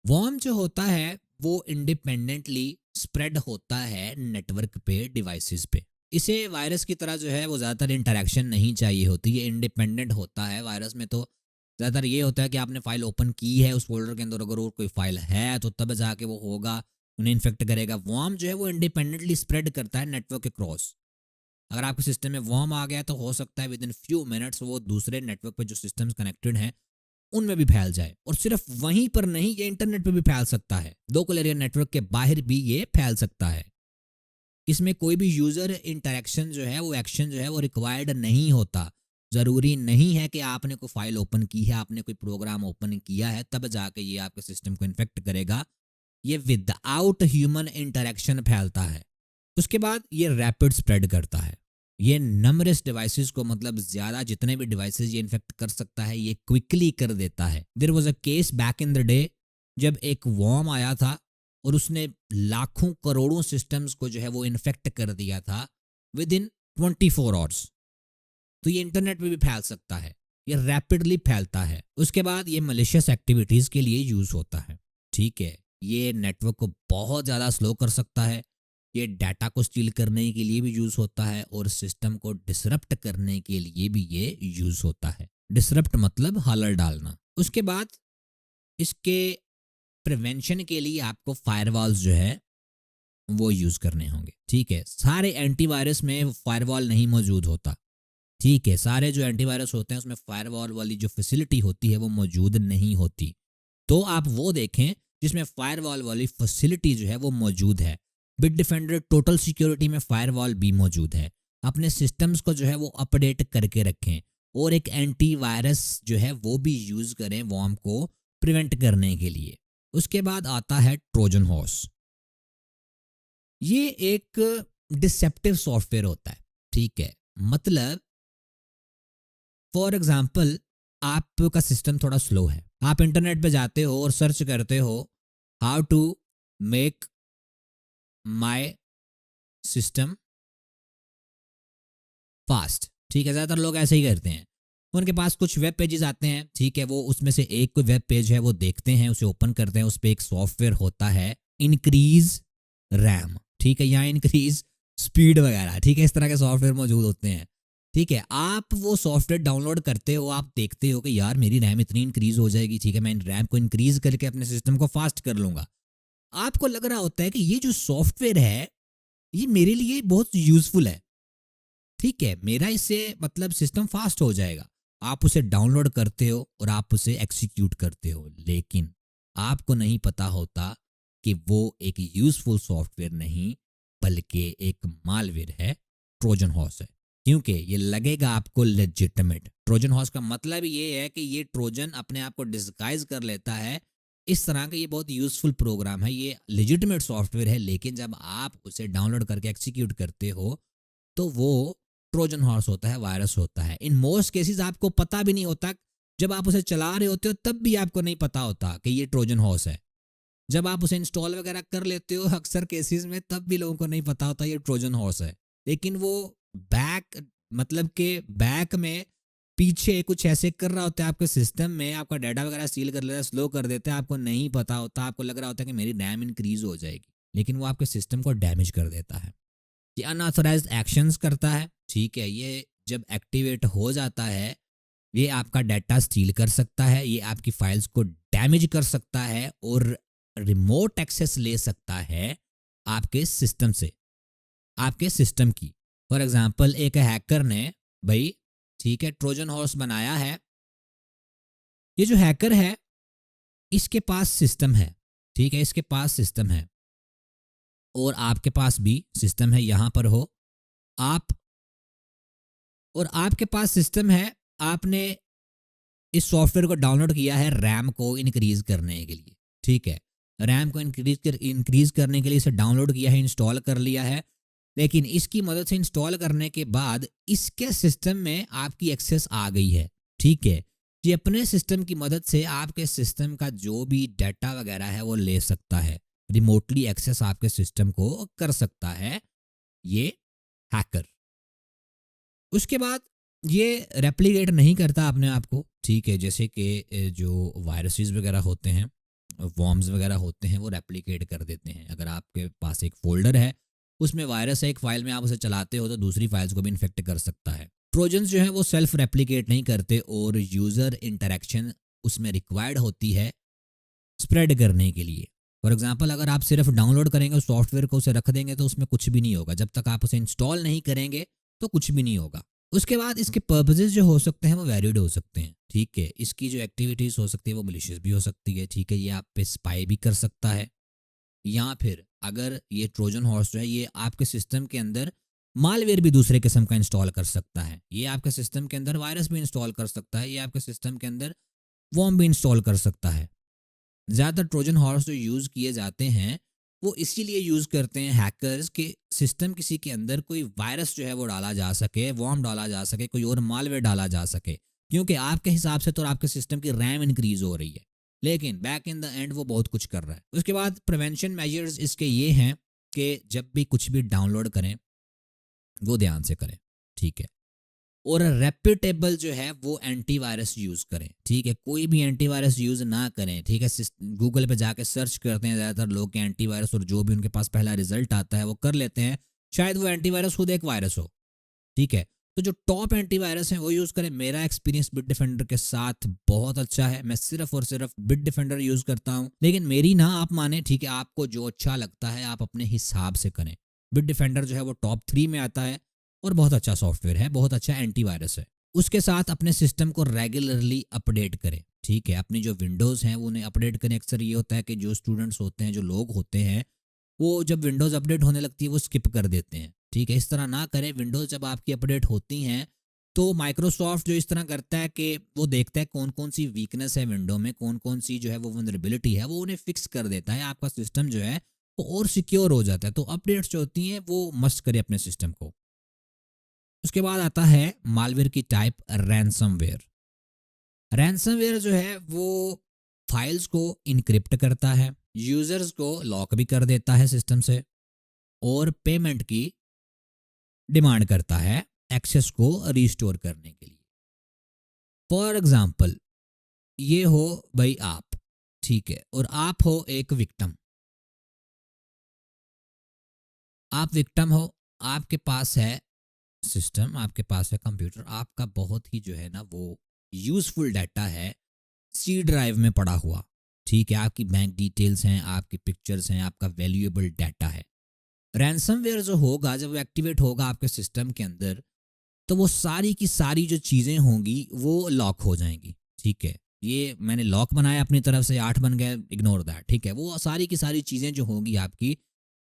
वॉर्म जो होता है वो इंडिपेंडेंटली स्प्रेड होता है नेटवर्क पे, डिवाइसेस पे। इसे वायरस की तरह जो है वो ज़्यादातर इंटरेक्शन नहीं चाहिए होती, ये इंडिपेंडेंट होता है। वायरस में तो ज़्यादातर ये होता है कि आपने फाइल ओपन की है, उस फोल्डर के अंदर अगर और कोई फाइल है तो तब जाके वो होगा, उन्हें इन्फेक्ट करेगा। वॉर्म जो है वो इंडिपेंडेंटली स्प्रेड करता है नेटवर्क के क्रॉस। अगर आपके सिस्टम में वॉर्म आ गया तो हो सकता है विद इन फ्यू मिनट्स वो दूसरे नेटवर्क पे जो सिस्टम्स कनेक्टेड हैं उनमें भी फैल जाए। और सिर्फ वहीं पर नहीं, ये इंटरनेट पे भी फैल सकता है, लोकल एरिया नेटवर्क के बाहर भी ये फैल सकता है। इसमें कोई भी यूजर इंटरेक्शन जो है वो एक्शन जो है वो रिक्वायर्ड नहीं होता। जरूरी नहीं है कि आपने कोई फाइल ओपन की है, आपने कोई प्रोग्राम ओपन किया है तब जाके ये आपके सिस्टम को इन्फेक्ट करेगा। ये विदाउट ह्यूमन इंटरेक्शन फैलता है। उसके बाद ये रैपिड स्प्रेड करता है। ये नमरेस डिवाइसेस को, मतलब ज्यादा जितने भी डिवाइसेस ये इन्फेक्ट कर सकता है, ये क्विकली कर देता है। There was a case back in the day जब एक वॉर्म आया था और उसने लाखों करोड़ों सिस्टम्स को जो है वो इन्फेक्ट कर दिया था विद इन 24 आवर्स। तो ये इंटरनेट पे भी फैल सकता है, ये रैपिडली फैलता है। उसके बाद ये मलिशियस एक्टिविटीज के लिए यूज होता है, ठीक है, ये नेटवर्क को बहुत ज़्यादा स्लो कर सकता है, ये डाटा को स्टील करने के लिए भी यूज़ होता है और सिस्टम को डिसरप्ट करने के लिए भी ये यूज़ होता है। डिसरप्ट मतलब हालत डालना। उसके बाद इसके प्रिवेंशन के लिए आपको फायरवॉल्स जो है वो यूज़ करने होंगे, ठीक है। सारे एंटीवायरस में फायरवॉल नहीं मौजूद होता, ठीक है, सारे जो एंटीवायरस होते हैं उसमें फायरवॉल वाली जो फैसिलिटी होती है वो मौजूद नहीं होती। तो आप वो देखें जिसमें फायरवॉल वाली फैसिलिटी जो है वो मौजूद है। बिट डिफेंडर टोटल सिक्योरिटी में फायरवॉल भी मौजूद है। अपने सिस्टम्स को जो है वो अपडेट करके रखें और एक एंटीवायरस जो है वो भी यूज़ करें वॉर्म को प्रिवेंट करने के लिए। उसके बाद आता है ट्रोजन हॉर्स। ये एक डिसेप्टिव सॉफ्टवेयर होता है, ठीक है, मतलब फॉर एग्जाम्पल आपका सिस्टम थोड़ा स्लो है, आप इंटरनेट पे जाते हो और सर्च करते हो how to make my system fast, ठीक है, ज़्यादातर लोग ऐसे ही करते हैं। उनके पास कुछ वेब पेजेस आते हैं, ठीक है, वो उसमें से एक कोई वेब पेज है वो देखते हैं, उसे ओपन करते हैं, उस पर एक सॉफ्टवेयर होता है इंक्रीज रैम, ठीक है, या इंक्रीज स्पीड वगैरह, ठीक है, इस तरह के सॉफ्टवेयर मौजूद होते हैं, ठीक है। आप वो सॉफ्टवेयर डाउनलोड करते हो, आप देखते हो कि यार मेरी रैम इतनी इंक्रीज हो जाएगी, ठीक है, मैं इन रैम को इंक्रीज करके अपने सिस्टम को फास्ट कर लूंगा। आपको लग रहा होता है कि ये जो सॉफ्टवेयर है ये मेरे लिए बहुत यूजफुल है, ठीक है, मेरा इससे मतलब सिस्टम फास्ट हो जाएगा। आप उसे डाउनलोड करते हो और आप उसे एक्सिक्यूट करते हो, लेकिन आपको नहीं पता होता कि वो एक यूजफुल सॉफ्टवेयर नहीं बल्कि एक मालवेयर है, ट्रोजन हॉर्स है। क्योंकि ये लगेगा आपको लेजिटिमेट। ट्रोजन हॉर्स का मतलब ये है कि ये ट्रोजन अपने आप को डिस्गाइज कर लेता है इस तरह का, ये बहुत यूजफुल प्रोग्राम है, ये लेजिटिमेट सॉफ्टवेयर है, लेकिन जब आप उसे डाउनलोड करके एक्सिक्यूट करते हो तो वो ट्रोजन हॉर्स होता है, वायरस होता है। इन मोस्ट केसेस आपको पता भी नहीं होता, जब आप उसे चला रहे होते हो तब भी आपको नहीं पता होता कि ये ट्रोजन हॉर्स है। जब आप उसे इंस्टॉल वगैरह कर लेते हो अक्सर केसेस में, तब भी लोगों को नहीं पता होता ये ट्रोजन हॉर्स है। लेकिन वो बैक मतलब के बैक में पीछे कुछ ऐसे कर रहा होता है आपके सिस्टम में, आपका डाटा वगैरह सील कर लेता है, स्लो कर देता है, आपको नहीं पता होता, आपको लग रहा होता है कि मेरी रैम इंक्रीज हो जाएगी, लेकिन वो आपके सिस्टम को डैमेज कर देता है। ये अनऑथराइज्ड एक्शंस करता है, ठीक है, ये जब एक्टिवेट हो जाता है ये आपका डाटा स्टील कर सकता है, ये आपकी फाइल्स को डैमेज कर सकता है और रिमोट एक्सेस ले सकता है आपके सिस्टम से, आपके सिस्टम की। फॉर एग्जांपल एक हैकर ने भाई, ठीक है, ट्रोजन हॉर्स बनाया है। ये जो हैकर है इसके पास सिस्टम है, ठीक है, इसके पास सिस्टम है और आपके पास भी सिस्टम है, यहां पर हो आप और आपके पास सिस्टम है, आपने इस सॉफ्टवेयर को डाउनलोड किया है रैम को इंक्रीज करने के लिए, ठीक है। रैम को इंक्रीज करने के लिए इसे डाउनलोड किया है, इंस्टॉल कर लिया है, लेकिन इसकी मदद से इंस्टॉल करने के बाद इसके सिस्टम में आपकी एक्सेस आ गई है। ठीक है, ये अपने सिस्टम की मदद से आपके सिस्टम का जो भी डाटा वगैरह है वो ले सकता है, रिमोटली एक्सेस आपके सिस्टम को कर सकता है ये हैकर। उसके बाद ये रेप्लिकेट नहीं करता अपने आप को। ठीक है, जैसे कि जो वायरसेस वगैरह होते हैं, वॉर्म्स वगैरह होते हैं, वो रेप्लिकेट कर देते हैं। अगर आपके पास एक फोल्डर है, उसमें वायरस है, एक फाइल में आप उसे चलाते हो तो दूसरी फाइल्स को भी इन्फेक्ट कर सकता है। ट्रोजन्स जो है वो सेल्फ रेप्लिकेट नहीं करते और यूज़र इंटरेक्शन उसमें रिक्वायर्ड होती है स्प्रेड करने के लिए। फॉर एग्जांपल, अगर आप सिर्फ डाउनलोड करेंगे उस सॉफ्टवेयर को, उसे रख देंगे तो उसमें कुछ भी नहीं होगा। जब तक आप उसे इंस्टॉल नहीं करेंगे तो कुछ भी नहीं होगा। उसके बाद इसके पर्पसेस जो हो सकते हैं वो वैलिड हो सकते हैं। ठीक है, इसकी जो एक्टिविटीज़ हो सकती है वो मलिशियस भी हो सकती है। ठीक है, ये आप पे स्पाई भी कर सकता है, या फिर अगर ये ट्रोजन हॉर्स जो है ये आपके सिस्टम के अंदर मालवेयर भी दूसरे किस्म का इंस्टॉल कर सकता है, ये आपके सिस्टम के अंदर वायरस भी इंस्टॉल कर सकता है, ये आपके सिस्टम के अंदर वॉर्म भी इंस्टॉल कर सकता है। ज़्यादातर ट्रोजन हॉर्स जो यूज़ किए जाते हैं वो इसीलिए यूज़ करते हैं हैकर्स के सिस्टम किसी के अंदर कोई वायरस जो है वो डाला जा सके, वॉर्म डाला जा सके, कोई और मालवेयर डाला जा सके, क्योंकि आपके हिसाब से तो आपके सिस्टम की रैम इंक्रीज हो रही है, लेकिन बैक इन द एंड वो बहुत कुछ कर रहा है। उसके बाद प्रिवेंशन मेजर्स इसके ये हैं कि जब भी कुछ भी डाउनलोड करें वो ध्यान से करें। ठीक है, और रेप्यूटेबल जो है वो एंटीवायरस यूज़ करें। ठीक है, कोई भी एंटीवायरस यूज़ ना करें। ठीक है, गूगल पे जाके सर्च करते हैं ज़्यादातर लोग के एंटीवायरस, और जो भी उनके पास पहला रिजल्ट आता है वो कर लेते हैं, शायद वो एंटीवायरस खुद एक वायरस हो। ठीक है, तो जो टॉप एंटीवायरस है वो यूज़ करें। मेरा एक्सपीरियंस बिट डिफेंडर के साथ बहुत अच्छा है, मैं सिर्फ और सिर्फ बिट डिफेंडर यूज़ करता हूँ, लेकिन मेरी ना आप माने। ठीक है, आपको जो अच्छा लगता है आप अपने हिसाब से करें। बिट डिफेंडर जो है वो टॉप 3 में आता है और बहुत अच्छा सॉफ्टवेयर है, बहुत अच्छा एंटीवायरस है। उसके साथ अपने सिस्टम को रेगुलरली अपडेट करें। ठीक है, अपनी जो विंडोज़ हैं वो उन्हें अपडेट करें। अक्सर ये होता है कि जो स्टूडेंट्स होते हैं, जो लोग होते हैं, वो जब विंडोज़ अपडेट होने लगती है वो स्किप कर देते हैं। ठीक है, इस तरह ना करें। विंडोज़ जब आपकी अपडेट होती हैं तो माइक्रोसॉफ्ट जो इस तरह करता है कि वो देखता है कौन कौन सी वीकनेस है विंडो में, कौन कौन सी जो है वो वल्नरेबिलिटी है, वो उन्हें फिक्स कर देता है। आपका सिस्टम जो है वो और सिक्योर हो जाता है। तो अपडेट्स जो होती हैं वो मस्ट करें अपने सिस्टम को। उसके बाद आता है मालवेयर की टाइप रैंसमवेयर। रैंसमवेयर जो है वो फाइल्स को इनक्रिप्ट करता है, यूजर्स को लॉक भी कर देता है सिस्टम से, और पेमेंट की डिमांड करता है एक्सेस को रिस्टोर करने के लिए। फॉर एग्जाम्पल, ये हो भाई आप, ठीक है, और आप हो एक विक्टिम। आप विक्टिम हो, आपके पास है सिस्टम, आपके पास है कंप्यूटर, आपका बहुत ही जो है ना वो यूजफुल डाटा है सी ड्राइव में पड़ा हुआ। ठीक है, आपकी बैंक डिटेल्स हैं, आपकी पिक्चर्स हैं, आपका वैल्यूएबल डाटा है। रैंसमवेयर जो होगा जब वो एक्टिवेट होगा आपके सिस्टम के अंदर, तो वो सारी की सारी जो चीज़ें होंगी वो लॉक हो जाएंगी। ठीक है, ये मैंने लॉक बनाया अपनी तरफ से, 8 बन गए, इग्नोर दैट। ठीक है, वो सारी की सारी चीज़ें जो होंगी आपकी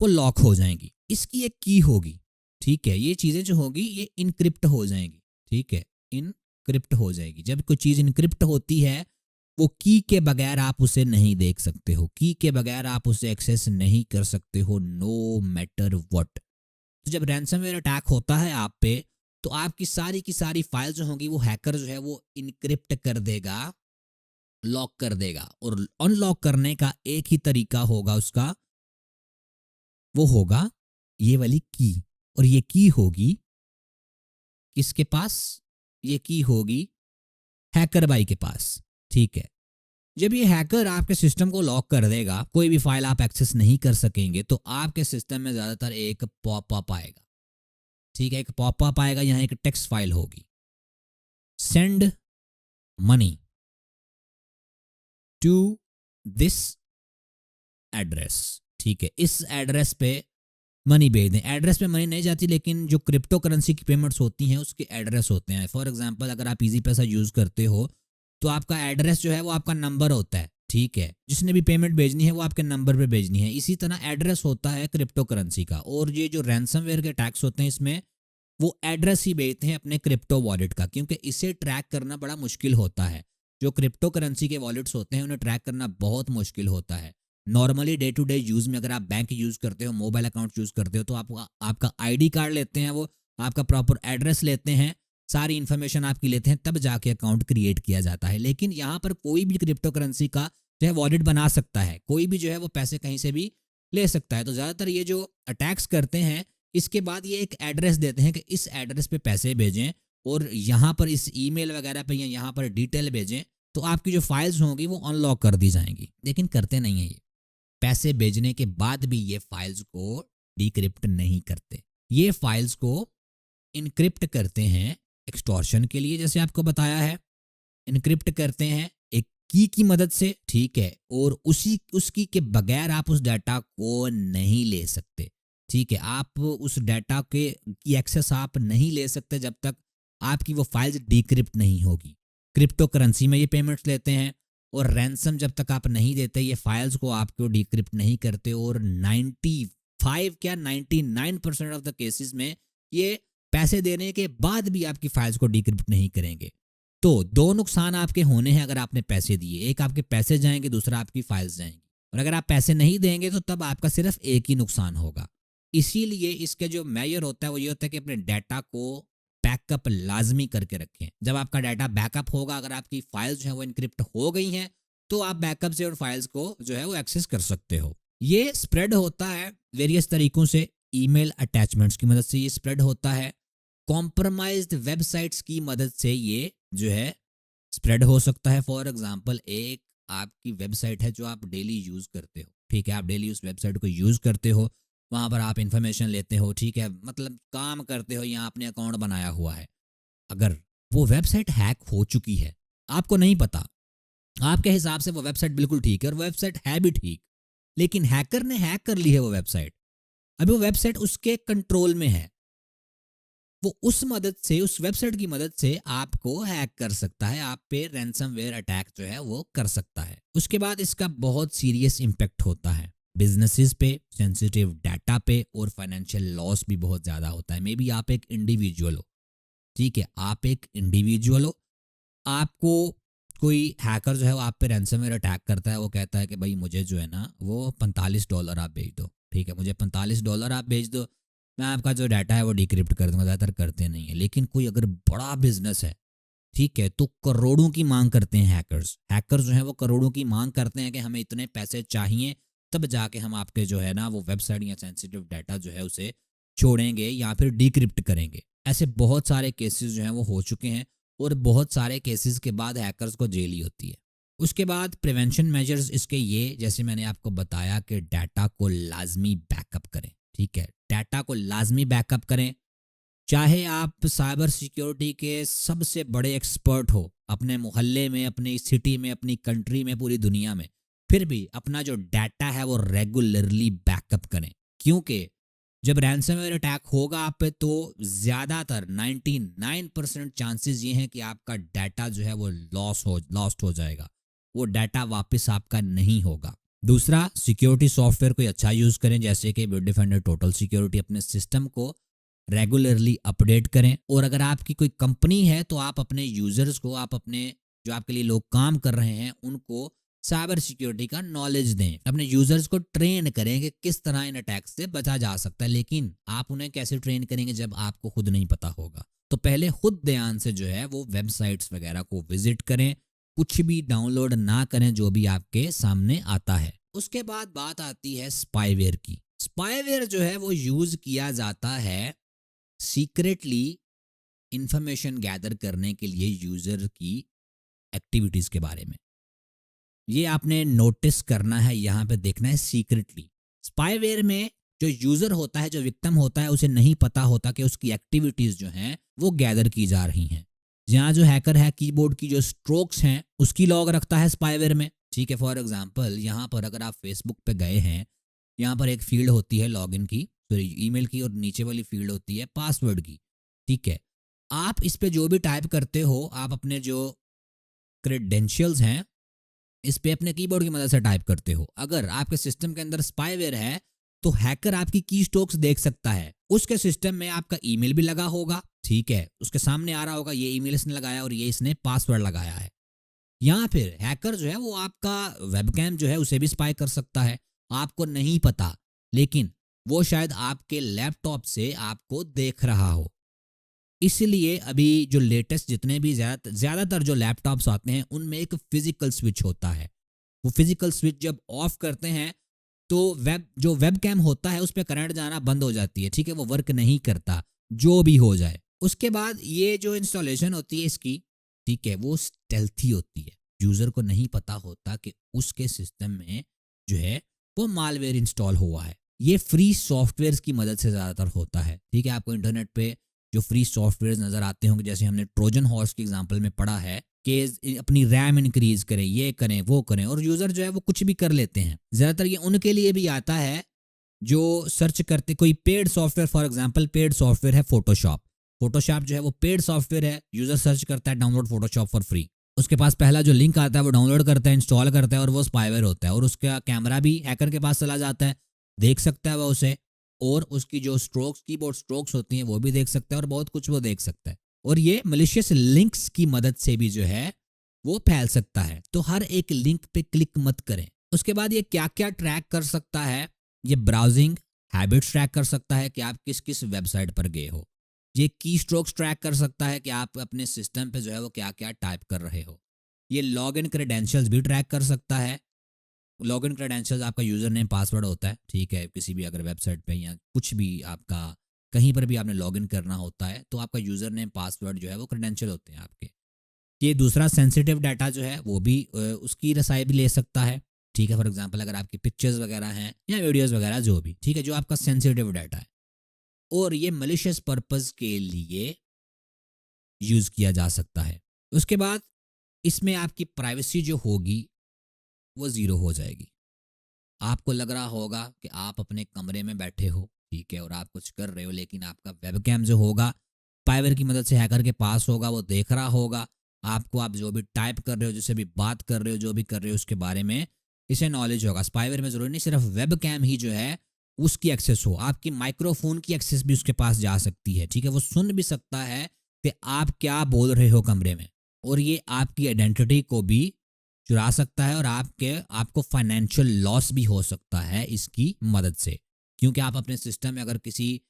वो लॉक हो जाएंगी। इसकी एक की होगी। ठीक है, ये चीज़ें जो होगी ये इनक्रिप्ट हो जाएंगी। ठीक है, इनक्रिप्ट हो जाएगी। जब कोई चीज़ इनक्रिप्ट होती है वो की के बगैर आप उसे नहीं देख सकते हो, की के बगैर आप उसे एक्सेस नहीं कर सकते हो, नो मैटर व्हाट। तो जब रैंसमवेयर अटैक होता है आप पे, तो आपकी सारी की सारी फाइल जो होंगी वो हैकर जो है वो इनक्रिप्ट कर देगा, लॉक कर देगा। और अनलॉक करने का एक ही तरीका होगा उसका, वो होगा ये वाली की। और ये की होगी किसके पास? ये की होगी हैकर भाई के पास। ठीक है, जब ये हैकर आपके सिस्टम को लॉक कर देगा, कोई भी फाइल आप एक्सेस नहीं कर सकेंगे, तो आपके सिस्टम में ज्यादातर एक पॉपअप आएगा। ठीक है, एक पॉपअप आएगा, यहां एक टेक्स्ट फाइल होगी, send money to this address. ठीक है, इस एड्रेस पे मनी भेज दें। एड्रेस पे मनी नहीं जाती, लेकिन जो क्रिप्टो करेंसी की पेमेंट्स होती हैं उसके एड्रेस होते हैं। फॉर एग्जांपल, अगर आप इजी पैसा यूज़ करते हो तो आपका एड्रेस जो है वो आपका नंबर होता है। ठीक है, जिसने भी पेमेंट भेजनी है वो आपके नंबर पे भेजनी है। इसी तरह एड्रेस होता है क्रिप्टो करेंसी का। और ये जो रैंसमवेयर के टैक्स होते हैं इसमें वो एड्रेस ही भेजते हैं अपने क्रिप्टो वॉलेट का, क्योंकि इसे ट्रैक करना बड़ा मुश्किल होता है। जो क्रिप्टो करेंसी के वॉलेट्स होते हैं उन्हें ट्रैक करना बहुत मुश्किल होता है। Normally day to day use में अगर आप बैंक यूज़ करते हो, मोबाइल अकाउंट यूज़ करते हो, तो आपका आईडी कार्ड लेते हैं, वो आपका प्रॉपर एड्रेस लेते हैं, सारी इन्फॉर्मेशन आपकी लेते हैं, तब जाके अकाउंट क्रिएट किया जाता है। लेकिन यहाँ पर कोई भी क्रिप्टो करेंसी का जो है वॉलेट बना सकता है, कोई भी जो है वो पैसे कहीं से भी ले सकता है। तो ज़्यादातर ये जो अटैक्स करते हैं, इसके बाद ये एक एड्रेस देते हैं कि इस एड्रेस पे पैसे भेजें और यहाँ पर इस ईमेल वगैरह पे या यहाँ पर डिटेल भेजें, तो आपकी जो फाइल्स होंगी वो अनलॉक कर दी जाएंगी। लेकिन करते नहीं है ये, पैसे भेजने के बाद भी ये फाइल्स को डिक्रिप्ट नहीं करते, ये फाइल्स को इनक्रिप्ट करते हैं एक्सटॉर्शन के लिए, जैसे आपको बताया है। इनक्रिप्ट करते हैं एक की मदद से, ठीक है, और उसकी के बगैर आप उस डाटा को नहीं ले सकते, ठीक है। आप उस डाटा की एक्सेस आप नहीं ले सकते जब तक आपकी वो फाइल्स डिक्रिप्ट नहीं होगी। क्रिप्टो करेंसी में ये पेमेंट्स लेते हैं, और रैंसम जब तक आप नहीं देते ये फाइल्स को आपको डिक्रिप्ट नहीं करते, और 99% ऑफ द केसेस में ये पैसे देने के बाद भी आपकी फाइल्स को डिक्रिप्ट नहीं करेंगे। तो दो नुकसान आपके होने हैं अगर आपने पैसे दिए, एक आपके पैसे जाएंगे, दूसरा आपकी फाइल्स जाएंगी। और अगर आप पैसे नहीं देंगे तो तब आपका सिर्फ एक ही नुकसान होगा। इसीलिए इसके जो मेजर होता है वो ये होता है कि अपने डाटा को बैकअप लाजमी करके रखें। जब आपका डाटा बैकअप होगा, अगर आपकी फाइल्स जो है वो इनक्रिप्ट हो गई हैं, तो आप बैकअप से और फाइल्स को जो है वो एक्सेस कर सकते हो। ये स्प्रेड होता है वेरियस तरीकों से, ईमेल अटैचमेंट्स की मदद से ये स्प्रेड होता है, कॉम्प्रोमाइज्ड वेबसाइट्स की मदद से ये जो है स्प्रेड हो सकता है। फॉर एग्जांपल, एक आपकी वेबसाइट है जो आप डेली यूज़ करते हो, ठीक है, आप डेली उस वेबसाइट को यूज़ करते हो, वहाँ पर आप इन्फॉर्मेशन लेते हो, ठीक है, मतलब काम करते हो, यहाँ आपने अकाउंट बनाया हुआ है। अगर वो वेबसाइट हैक हो चुकी है, आपको नहीं पता, आपके हिसाब से वो वेबसाइट बिल्कुल ठीक है और वेबसाइट है भी ठीक, लेकिन हैकर ने हैक कर ली है वो वेबसाइट, अभी वो वेबसाइट उसके कंट्रोल में है, वो उस वेबसाइट की मदद से आपको हैक कर सकता है, आप पे रैंसमवेयर अटैक जो है वो कर सकता है। उसके बाद इसका बहुत सीरियस इम्पैक्ट होता है बिजनेसेस पे, सेंसिटिव डाटा पे, और फाइनेंशियल लॉस भी बहुत ज़्यादा होता है। मे बी आप एक इंडिविजुअल हो, ठीक है, आप एक इंडिविजुअल हो, आपको कोई हैकर जो है वो आप पे रैंसमवेयर अटैक करता है, वो कहता है कि भाई मुझे जो है ना वो $45 आप भेज दो, ठीक है, मुझे $45 आप भेज दो, मैं आपका जो डाटा है वो डिक्रिप्ट कर दूंगा। ज़्यादातर करते नहीं है, लेकिन कोई अगर बड़ा बिजनेस है, ठीक है, तो करोड़ों की मांग करते हैं हैकर्स जो है वो करोड़ों की मांग करते हैं कि हमें इतने पैसे चाहिए, तब जाके हम आपके जो है ना वो वेबसाइट या सेंसिटिव डाटा जो है उसे छोड़ेंगे या फिर डिक्रिप्ट करेंगे। ऐसे बहुत सारे केसेस जो हैं वो हो चुके हैं, और बहुत सारे केसेस के बाद हैकर्स को जेल ही होती है। उसके बाद प्रिवेंशन मेजर्स इसके ये, जैसे मैंने आपको बताया कि डाटा को लाजमी बैकअप करें, ठीक है, डाटा को लाजमी बैकअप करें। चाहे आप साइबर सिक्योरिटी के सबसे बड़े एक्सपर्ट हो अपने मोहल्ले में, अपनी सिटी में, अपनी कंट्री में, पूरी दुनिया में, फिर भी अपना जो डाटा है वो रेगुलरली बैकअप करें, क्योंकि जब रैंसमवेयर अटैक होगा आप पे तो ज़्यादातर 99% चांसेस ये हैं कि आपका डाटा जो है वो लॉस्ट हो जाएगा, वो डाटा वापस आपका नहीं होगा। दूसरा, सिक्योरिटी सॉफ्टवेयर कोई अच्छा यूज़ करें, जैसे कि बिटडिफेंडर टोटल सिक्योरिटी। अपने सिस्टम को रेगुलरली अपडेट करें, और अगर आपकी कोई कंपनी है तो आप अपने यूज़र्स को, आप अपने जो आपके लिए लोग काम कर रहे हैं उनको साइबर सिक्योरिटी का नॉलेज दें, अपने यूज़र्स को ट्रेन करें कि किस तरह इन अटैक्स से बचा जा सकता है। लेकिन आप उन्हें कैसे ट्रेन करेंगे जब आपको खुद नहीं पता होगा? तो पहले खुद ध्यान से जो है वो वेबसाइट्स वगैरह को विजिट करें, कुछ भी डाउनलोड ना करें जो भी आपके सामने आता है। उसके बाद बात आती है स्पाईवेयर की। स्पाईवेयर जो है वो यूज़ किया जाता है सीक्रेटली इंफॉर्मेशन गैदर करने के लिए यूज़र की एक्टिविटीज़ के बारे में। ये आपने नोटिस करना है, यहाँ पे देखना है सीक्रेटली। स्पाईवेयर में जो यूज़र होता है, जो विक्टिम होता है, उसे नहीं पता होता कि उसकी एक्टिविटीज़ जो हैं वो गैदर की जा रही हैं। यहाँ जो हैकर है, कीबोर्ड की जो स्ट्रोक्स हैं उसकी लॉग रखता है स्पाईवेयर में, ठीक है। फॉर एग्जांपल, यहाँ पर अगर आप फेसबुक पे गए हैं, यहाँ पर एक फील्ड होती है लॉगिन की, सॉरी ईमेल की, और नीचे वाली फील्ड होती है पासवर्ड की, ठीक है। आप इस पे जो भी टाइप करते हो, आप अपने जो क्रेडेंशियल्स हैं इस पे अपने कीबोर्ड की मदद से टाइप करते हो। अगर आपके सिस्टम के अंदर स्पाईवेयर है तो हैकर आपकी की स्ट्रोक्स देख सकता है। उसके सिस्टम में आपका ईमेल भी लगा होगा, ठीक है, उसके सामने आ रहा होगा ये ईमेल इसने लगाया और ये इसने पासवर्ड लगाया है। या फिर हैकर जो है वो आपका वेबकैम जो है उसे भी स्पाई कर सकता है, आपको नहीं पता, लेकिन वो शायद आपके लैपटॉप से आपको देख रहा हो। इसलिए अभी जो लेटेस्ट जितने भी ज़्यादातर जो लैपटॉप्स आते हैं उनमें एक फिजिकल स्विच होता है। वो फिजिकल स्विच जब ऑफ करते हैं तो जो वेब कैम होता है उस पर करंट जाना बंद हो जाती है, ठीक है, वो वर्क नहीं करता जो भी हो जाए। उसके बाद ये जो इंस्टॉलेशन होती है इसकी, ठीक है, वो स्टेल्थी होती है। यूज़र को नहीं पता होता कि उसके सिस्टम में जो है वो मालवेयर इंस्टॉल हुआ है। ये फ्री सॉफ्टवेयर की मदद से ज़्यादातर होता है, ठीक है। आपको इंटरनेट पे जो फ्री सॉफ्टवेयर नज़र आते होंगे, जैसे हमने ट्रोजन हॉर्स के एग्जांपल में पढ़ा है कि अपनी रैम इंक्रीज करें, ये करें वो करें, और यूज़र जो है वो कुछ भी कर लेते हैं। ज़्यादातर ये उनके लिए भी आता है जो सर्च करते कोई paid software. For example paid software है फोटोशॉप। फोटोशॉप जो है वो पेड सॉफ्टवेयर है, यूज़र सर्च करता है डाउनलोड फोटोशॉप फॉर फ्री, उसके पास पहला जो लिंक आता है वो डाउनलोड करता है, इंस्टॉल करता है, और वो स्पाईवेयर होता है, और उसका कैमरा भी हैकर के पास चला जाता है, देख सकता है वो उसे, और उसकी जो स्ट्रोक्स, कीबोर्ड स्ट्रोक्स होती हैं वो भी देख सकता है, और बहुत कुछ वो देख सकता है। और ये मलिशियस लिंक्स की मदद से भी जो है वो फैल सकता है। तो हर एक लिंक पे क्लिक मत करें। उसके बाद ये क्या क्या ट्रैक कर सकता है, ये ब्राउजिंग हैबिट्स ट्रैक कर सकता है कि आप किस किस वेबसाइट पर गए हो। ये की स्ट्रोक्स ट्रैक कर सकता है कि आप अपने सिस्टम पे जो है वो क्या क्या टाइप कर रहे हो। ये लॉग इन क्रेडेंशियल्स भी ट्रैक कर सकता है। लॉग इन क्रेडेंशियल्स आपका यूज़र नेम पासवर्ड होता है, ठीक है, किसी भी अगर वेबसाइट पे या कुछ भी आपका कहीं पर भी आपने लॉग इन करना होता है तो आपका यूज़र नेम पासवर्ड जो है वो क्रेडेंशियल होते हैं आपके। ये दूसरा सेंसिटिव डाटा जो है वो भी उसकी रसाई भी ले सकता है, ठीक है। फॉर एग्जांपल अगर आपकी पिक्चर्स वगैरह हैं या वीडियोस वगैरह जो भी, ठीक है, जो आपका सेंसिटिव डाटा है, और ये मलिशियस पर्पस के लिए यूज़ किया जा सकता है। उसके बाद इसमें आपकी प्राइवेसी जो होगी वो ज़ीरो हो जाएगी। आपको लग रहा होगा कि आप अपने कमरे में बैठे हो, ठीक है, और आप कुछ कर रहे हो, लेकिन आपका वेबकैम जो होगा स्पाईवेयर की मदद से हैकर के पास होगा, वो देख रहा होगा आपको, आप जो भी टाइप कर रहे हो, जिससे भी बात कर रहे हो, जो भी कर रहे हो उसके बारे में इसे नॉलेज होगा। स्पाईवेयर में ज़रूरी नहीं सिर्फ वेबकैम ही जो है उसकी एक्सेस हो, आपकी माइक्रोफोन की एक्सेस भी उसके पास जा सकती है, ठीक है। वो सुन भी सकता है कि आप क्या बोल रहे हो कमरे में, और ये आपकी आइडेंटिटी को भी चुरा सकता है, और आपको फाइनेंशियल लॉस भी हो सकता है इसकी मदद से। क्योंकि आप अपने सिस्टम में अगर किसी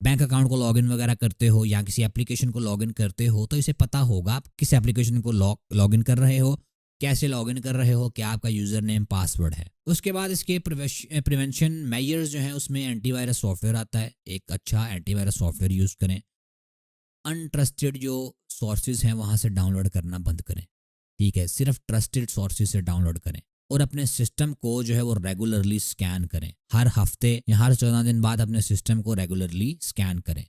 बैंक अकाउंट को लॉगिन वगैरह करते हो या किसी एप्लीकेशन को लॉगिन करते हो तो इसे पता होगा आप किस एप्लीकेशन को लॉगिन कर रहे हो, कैसे लॉगिन कर रहे हो, क्या आपका यूज़र नेम पासवर्ड है। उसके बाद इसके प्रिवेंशन मेजर्स जो हैं उसमें एंटीवायरस सॉफ्टवेयर आता है। एक अच्छा एंटीवायरस सॉफ्टवेयर यूज़ करें। अनट्रस्टेड जो सोर्सेज हैं वहाँ से डाउनलोड करना बंद करें, ठीक है, सिर्फ ट्रस्टेड सोर्सेज से डाउनलोड करें। और अपने सिस्टम को जो है वो रेगुलरली स्कैन करें, हर हफ्ते या हर 14 दिन बाद अपने सिस्टम को रेगुलरली स्कैन करें।